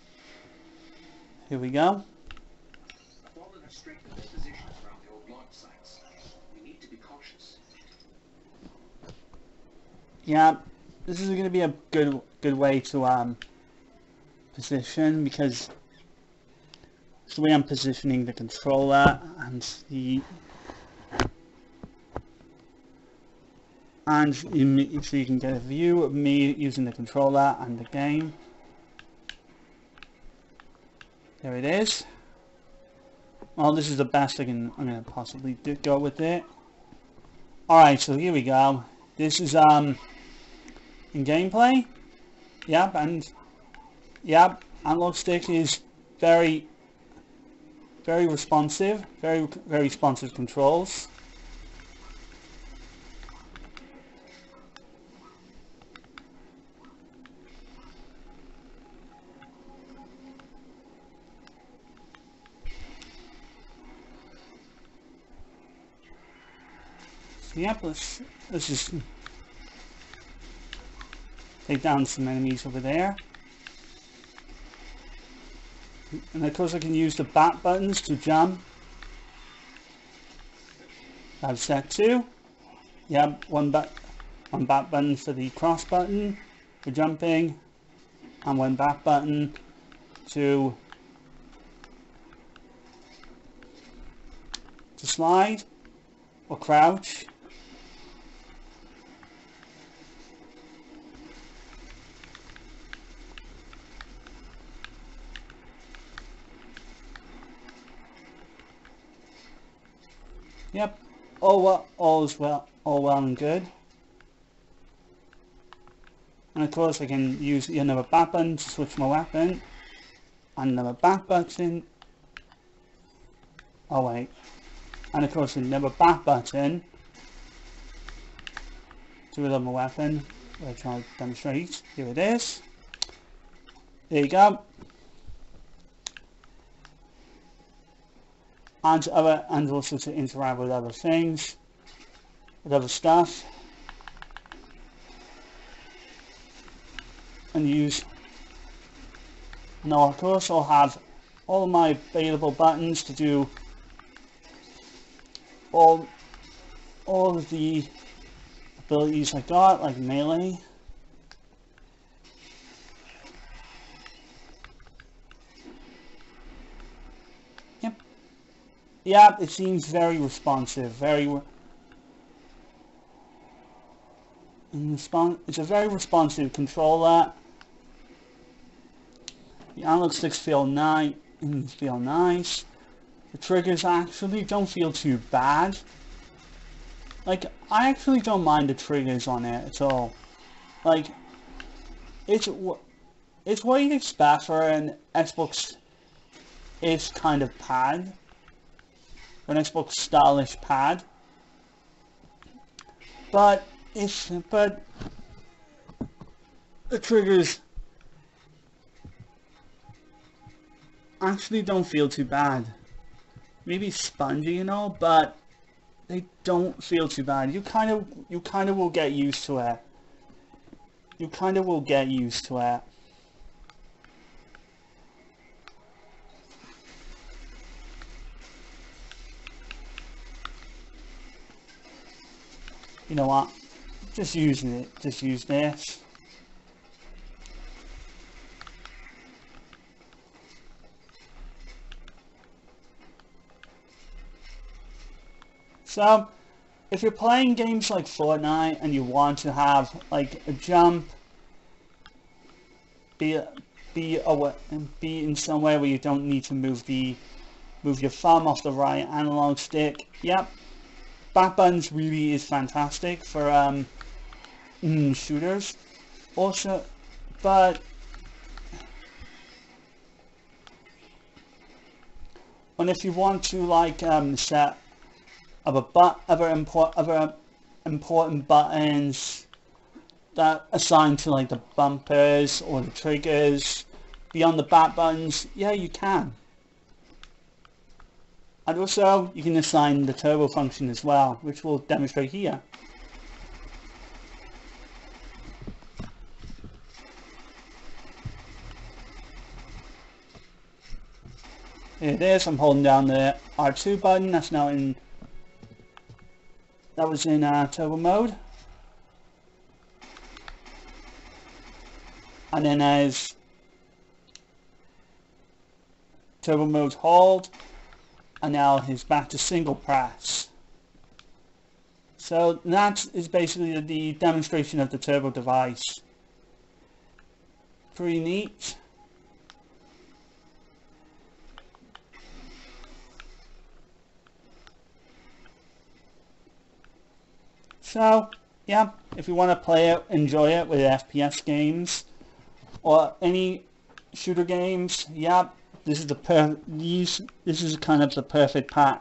Here we go. Yeah, this is going to be a good way to position, because it's the way I'm positioning the controller and so you can get a view of me using the controller and the game. There it is. Well, this is the best I'm going to possibly go with it. Alright, so here we go. This is in gameplay. Yep, and yep, analog stick is very responsive, very responsive controls. Yep, let's just take down some enemies over there. And of course I can use the back buttons to jump. I've set 2. Yep, one back button for the cross button for jumping, and one back button to slide or crouch. Yep, all well and good. And of course I can use another back button to switch my weapon. And another back button. Oh wait. And of course another back button to reload my weapon, which I'll demonstrate. Here it is. There you go. And also to interact with other things, with other stuff. And use. Now of course I'll have all my available buttons to do all of the abilities I got, like melee. Yep, it seems very responsive, it's a very responsive controller. The analog sticks feel nice. The triggers actually don't feel too bad. Like, I actually don't mind the triggers on it at all. Like, it's what you'd expect for an Xbox-ish kind of pad. An Xbox stylish pad. But the triggers actually don't feel too bad. Maybe spongy and all, but they don't feel too bad. You kind of will get used to it. You kind of will get used to it. You know what? Just use this. So, if you're playing games like Fortnite and you want to have like a jump, be in somewhere where you don't need to move your thumb off the right analog stick, yep, back buttons really is fantastic for shooters. Also, but if you want to like set other important buttons that assigned to like the bumpers or the triggers beyond the back buttons, yeah, you can. And also you can assign the turbo function as well, which we'll demonstrate here. Here it is. I'm holding down the R2 button. That was in turbo mode. And then as turbo mode hold, and now he's back to single press. So that is basically the demonstration of the turbo device. Pretty neat. So, yeah, if you want to play it, enjoy it with FPS games or any shooter games, yeah, this is kind of the perfect pad.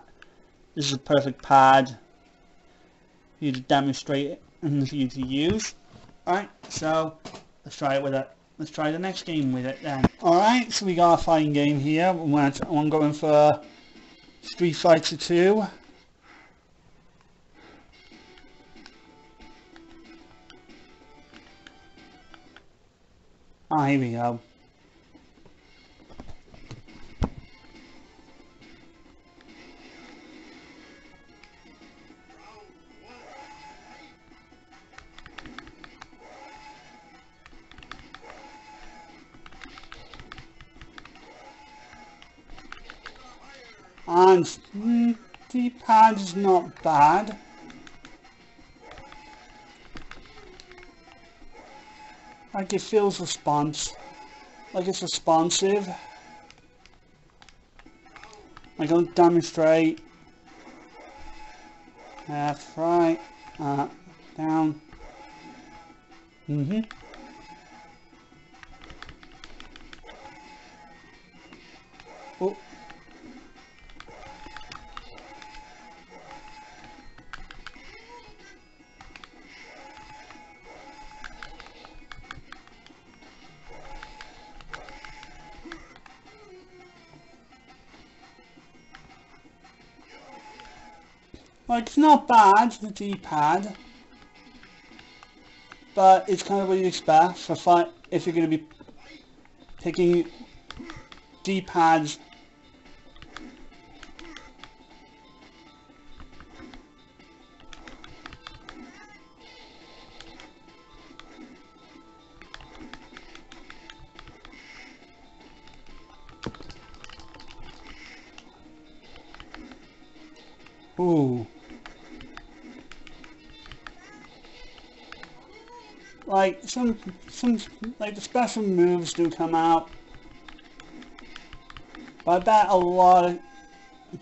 This is a perfect pad for you to demonstrate it and for you to use. Alright, so let's try it with it. Let's try the next game with it then. Alright, so we got a fighting game here. I'm going for Street Fighter 2. Ah, here we go. And the pad is not bad. Like it feels like it's responsive. Like I'll demonstrate. left, right, up, down. Oh. Like, it's not bad, the D-pad, but it's kind of what you expect for if you're going to be picking D-pads. Ooh. Like, some, like, the special moves do come out. But I bet a lot of,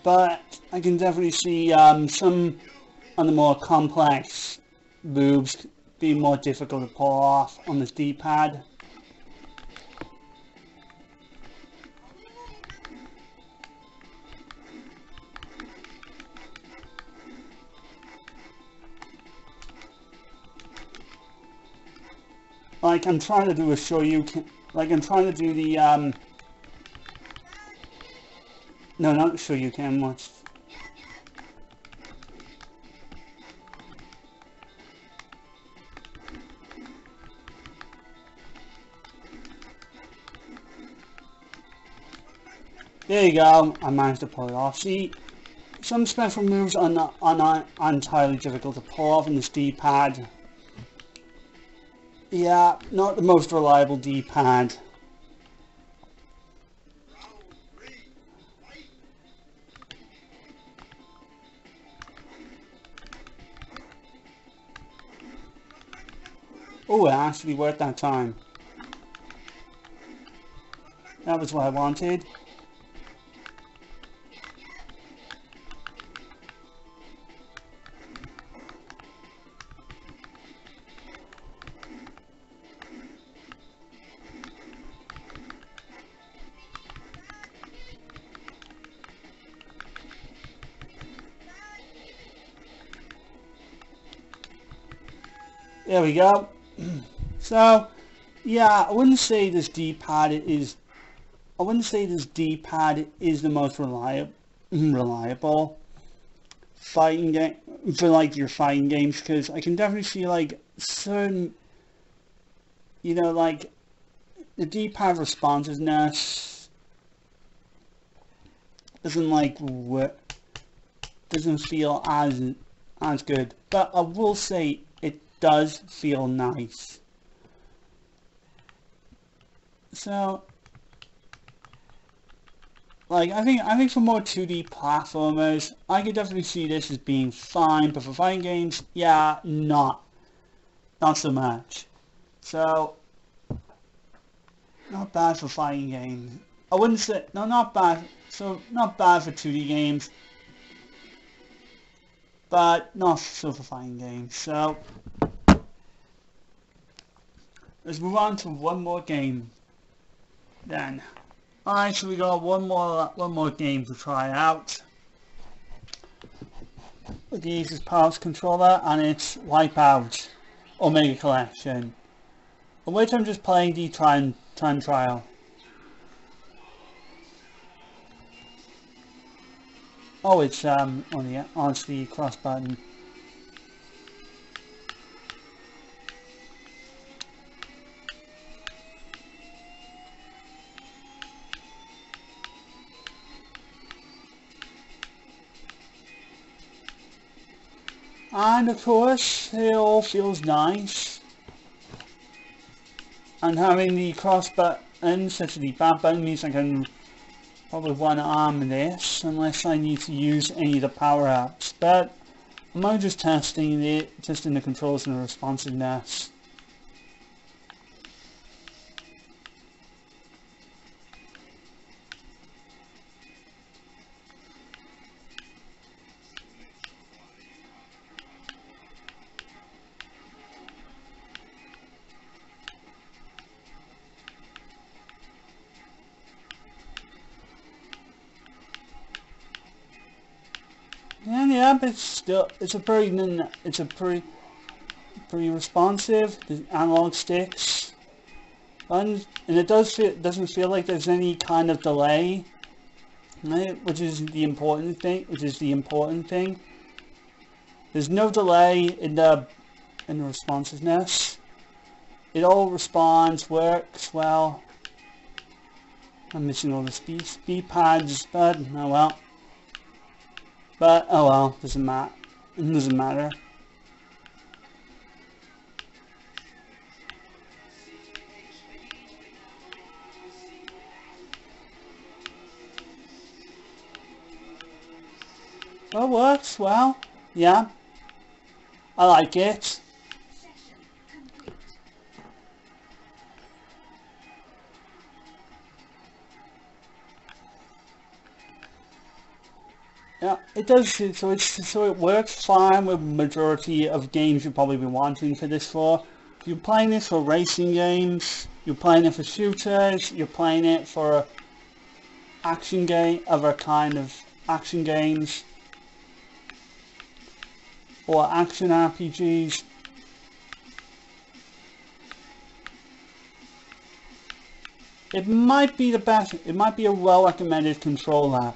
but I can definitely see, some of the more complex moves being more difficult to pull off on this D-pad. Like, I'm trying to do a Shoryuken, like, I'm trying to do the, no, not Shoryuken, what's, there you go, I managed to pull it off. See, some special moves are not entirely difficult to pull off in this D-pad. Yeah, not the most reliable D-pad. Oh, it actually worked that time. That was what I wanted. There we go. So, yeah, I wouldn't say this D-pad is the most reliable fighting game for like your fighting games, because I can definitely see like certain, you know, like the D-pad responsiveness doesn't feel as good, but I will say it does feel nice. So, like, I think for more 2D platformers, I could definitely see this as being fine, but for fighting games, yeah, not so much. So, not bad for fighting games. I wouldn't say, no, not bad. So, not bad for 2D games, but not so for fighting games. So, let's move on to one more game then. Alright, so we got one more game to try out with the Asusporace controller, and it's Wipeout Omega Collection, in which I'm just playing the time trial. Oh, it's on the cross button. And of course, it all feels nice. And having the cross button, such as the back button, means I can probably one arm this, unless I need to use any of the power-ups. But I'm just testing the controls and the responsiveness. yeah, but it's a pretty responsive. The analog sticks, and it doesn't feel like there's any kind of delay, right? Which is the important thing. There's no delay in the responsiveness. It all responds, works well. I'm missing all the speed pads, but oh well. But oh well, doesn't matter. It doesn't matter. Well, it works well. Yeah, I like it. Yeah, it does. So it works fine with majority of games you'll probably be wanting for this for. If you're playing this for racing games, you're playing it for shooters, you're playing it for other kind of action games, or action RPGs. It might be the best. It might be a well recommended controller.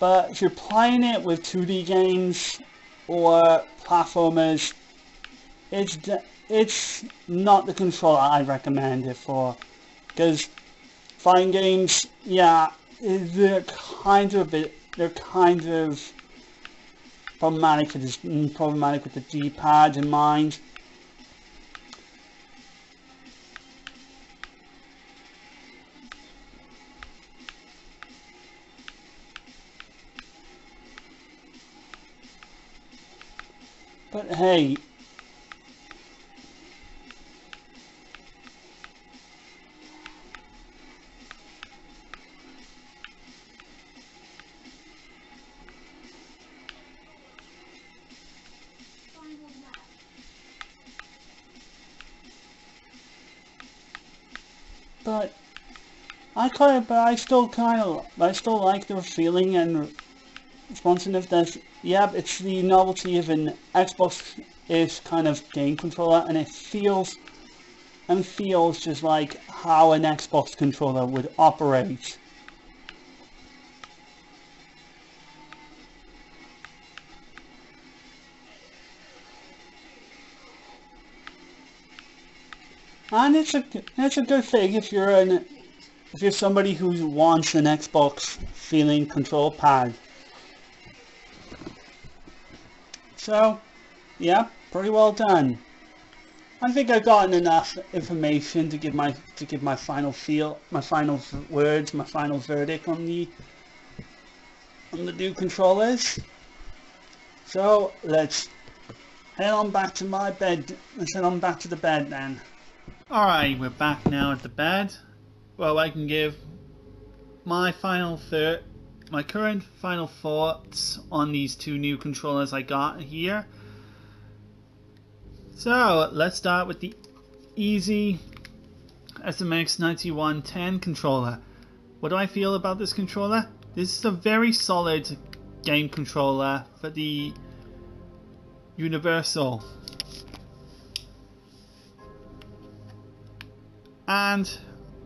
But if you're playing it with 2D games or platformers, it's not the controller I recommend it for. Because fighting games, yeah, they're kind of problematic with the D-pad in mind. But hey, I still like the feeling and responsiveness. Yeah, it's the novelty of an Xbox-ish kind of game controller, and it feels just like how an Xbox controller would operate. And it's a good thing if you're somebody who wants an Xbox feeling control pad. So, yeah, pretty well done. I think I've gotten enough information to give my final words, my final verdict on the new controllers. So let's head on back to my bed. Let's head on back to the bed then. Alright, we're back now at the bed. Well, I can give my current final thoughts on these two new controllers I got here. So let's start with the EasySMX 9110 controller. What do I feel about this controller? This is a very solid game controller for the Universal. And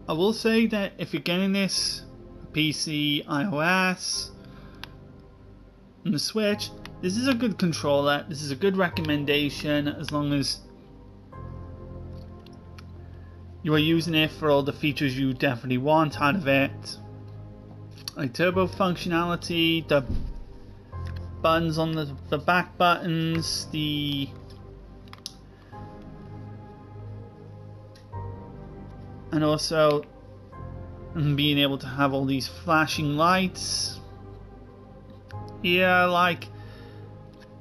I will say that if you're getting this PC, iOS, and the Switch, this is a good controller. This is a good recommendation as long as you are using it for all the features you definitely want out of it. Like turbo functionality, the buttons on the back buttons, and also being able to have all these flashing lights. Yeah, like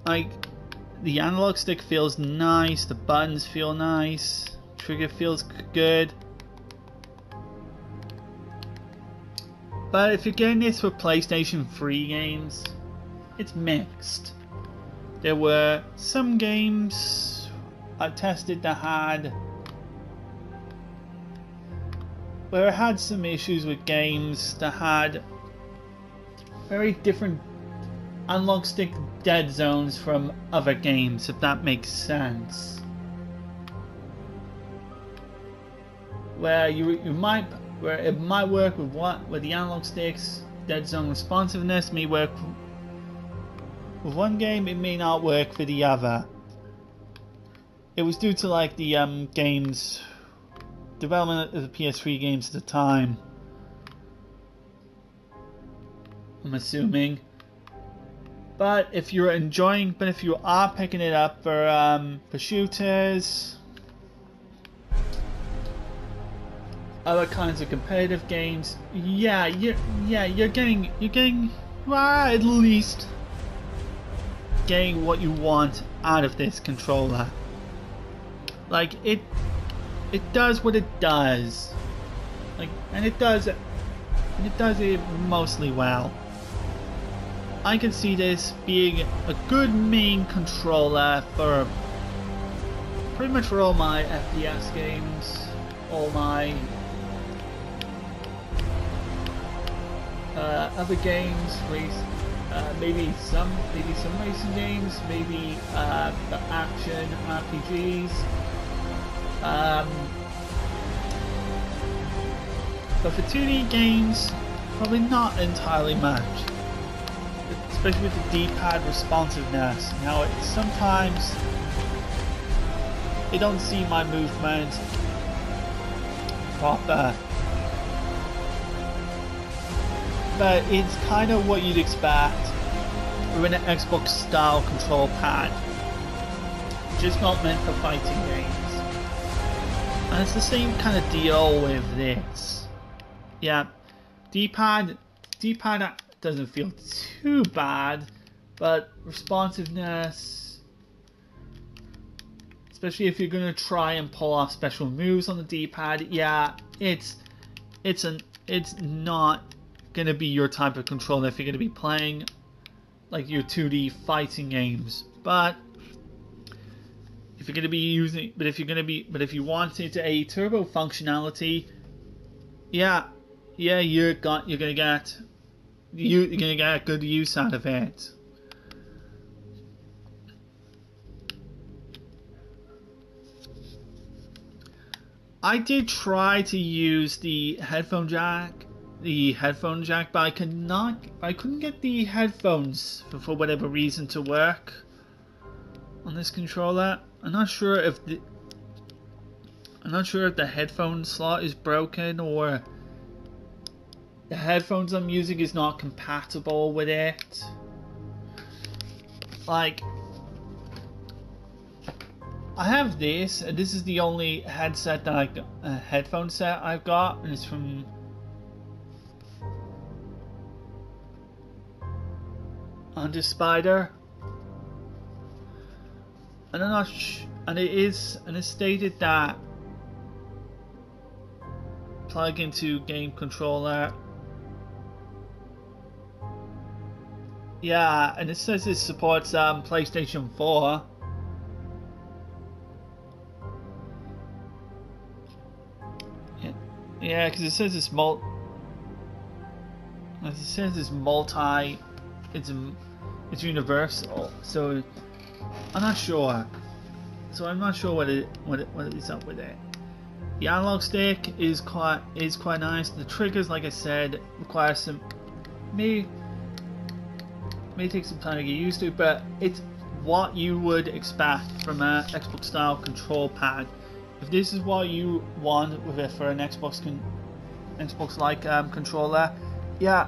the analog stick feels nice, the buttons feel nice, trigger feels good. But if you're getting this for PlayStation 3 games, it's mixed. There were some games I tested that had some issues with games that had very different analog stick dead zones from other games, if that makes sense. Where it might work with the analog sticks dead zone responsiveness may work with one game, it may not work for the other. It was due to like the games development of the PS3 games at the time, I'm assuming. But if you are picking it up for shooters, other kinds of competitive games, you're getting at least getting what you want out of this controller. Like it does what it does, and it does it mostly well. I can see this being a good main controller for pretty much for all my FPS games, all my other games, maybe some racing games, maybe the action RPGs. But for 2D games, probably not entirely much. Especially with the D-pad responsiveness. Now, sometimes you don't see my movement proper, but it's kind of what you'd expect with an Xbox style control pad, just not meant for fighting games. And it's the same kind of deal with this. Yeah, D-pad doesn't feel too bad, but responsiveness, especially if you're gonna try and pull off special moves on the D-pad, yeah, it's not gonna be your type of controller if you're gonna be playing like your 2D fighting games. But if you're gonna be using, if you want it to a turbo functionality, you're gonna get good use out of it. I did try to use the headphone jack, but I couldn't get the headphones for whatever reason to work on this controller. I'm not sure if the headphone slot is broken, or the headphones I'm using is not compatible with it. Like, I have this, and this is the only headset that headphone set I've got, and it's from Under Spider. And I'm not and it's stated that plug into game controller. Yeah, and it says it supports PlayStation 4. Yeah, because it says it's it's universal. So I'm not sure. What is up with it. The analog stick is quite nice. The triggers, like I said, require some may take some time to get used to, but it's what you would expect from a Xbox style control pad. If this is what you want with it for an Xbox like controller, yeah,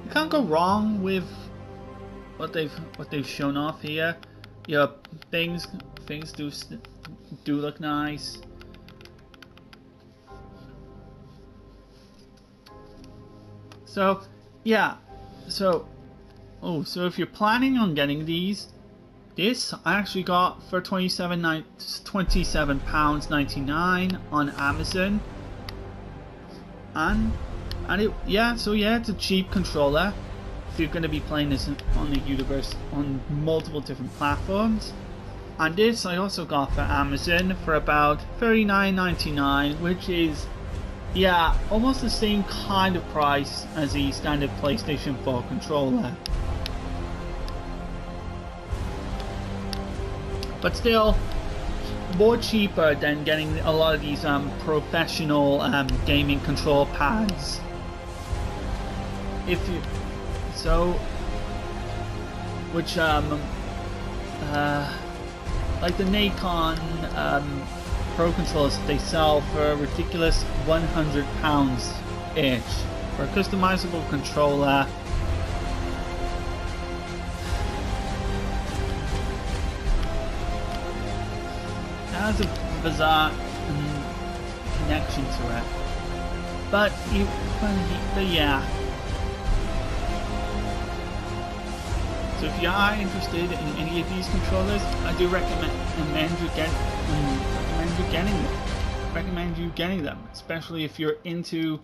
you can't go wrong with what they've shown off here. Yeah, things do look nice. So yeah, so if you're planning on getting this I actually got for £27.99 on Amazon, and it's a cheap controller if you're going to be playing this on the universe on multiple different platforms. And this I also got for Amazon for about $39.99, which is Yeah, almost the same kind of price as the standard PlayStation 4 controller. But still, more cheaper than getting a lot of these professional gaming control pads. If you like the Nikon Pro controllers, they sell for a ridiculous £100 each for a customizable controller. Has a bizarre connection to it, but yeah. So if you are interested in any of these controllers, I do recommend you getting them, especially if you're into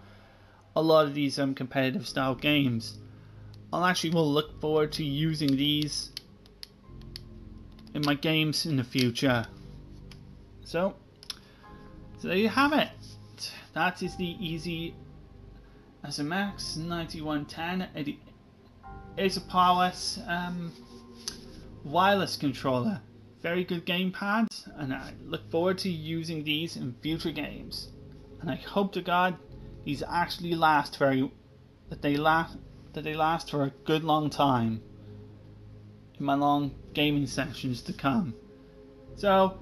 a lot of these competitive style games. Will look forward to using these in my games in the future. So there you have it. That is the EasySMX 9110 Asusporace wireless controller. Very good gamepad, and I look forward to using these in future games. And I hope to God these actually last for a good long time in my long gaming sessions to come. So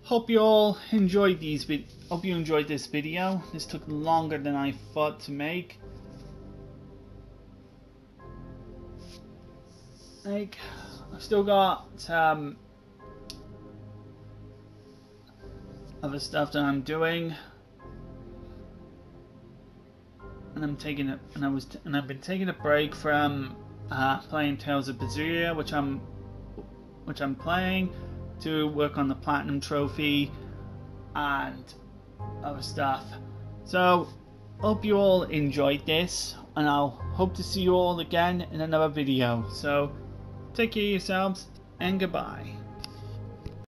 hope you all enjoyed this video. This took longer than I thought to make. I've still got other stuff that I'm doing, and I've been taking a break from playing Tales of Berseria, which I'm playing, to work on the Platinum Trophy and other stuff. So hope you all enjoyed this, and I'll hope to see you all again in another video. So take care of yourselves, and goodbye.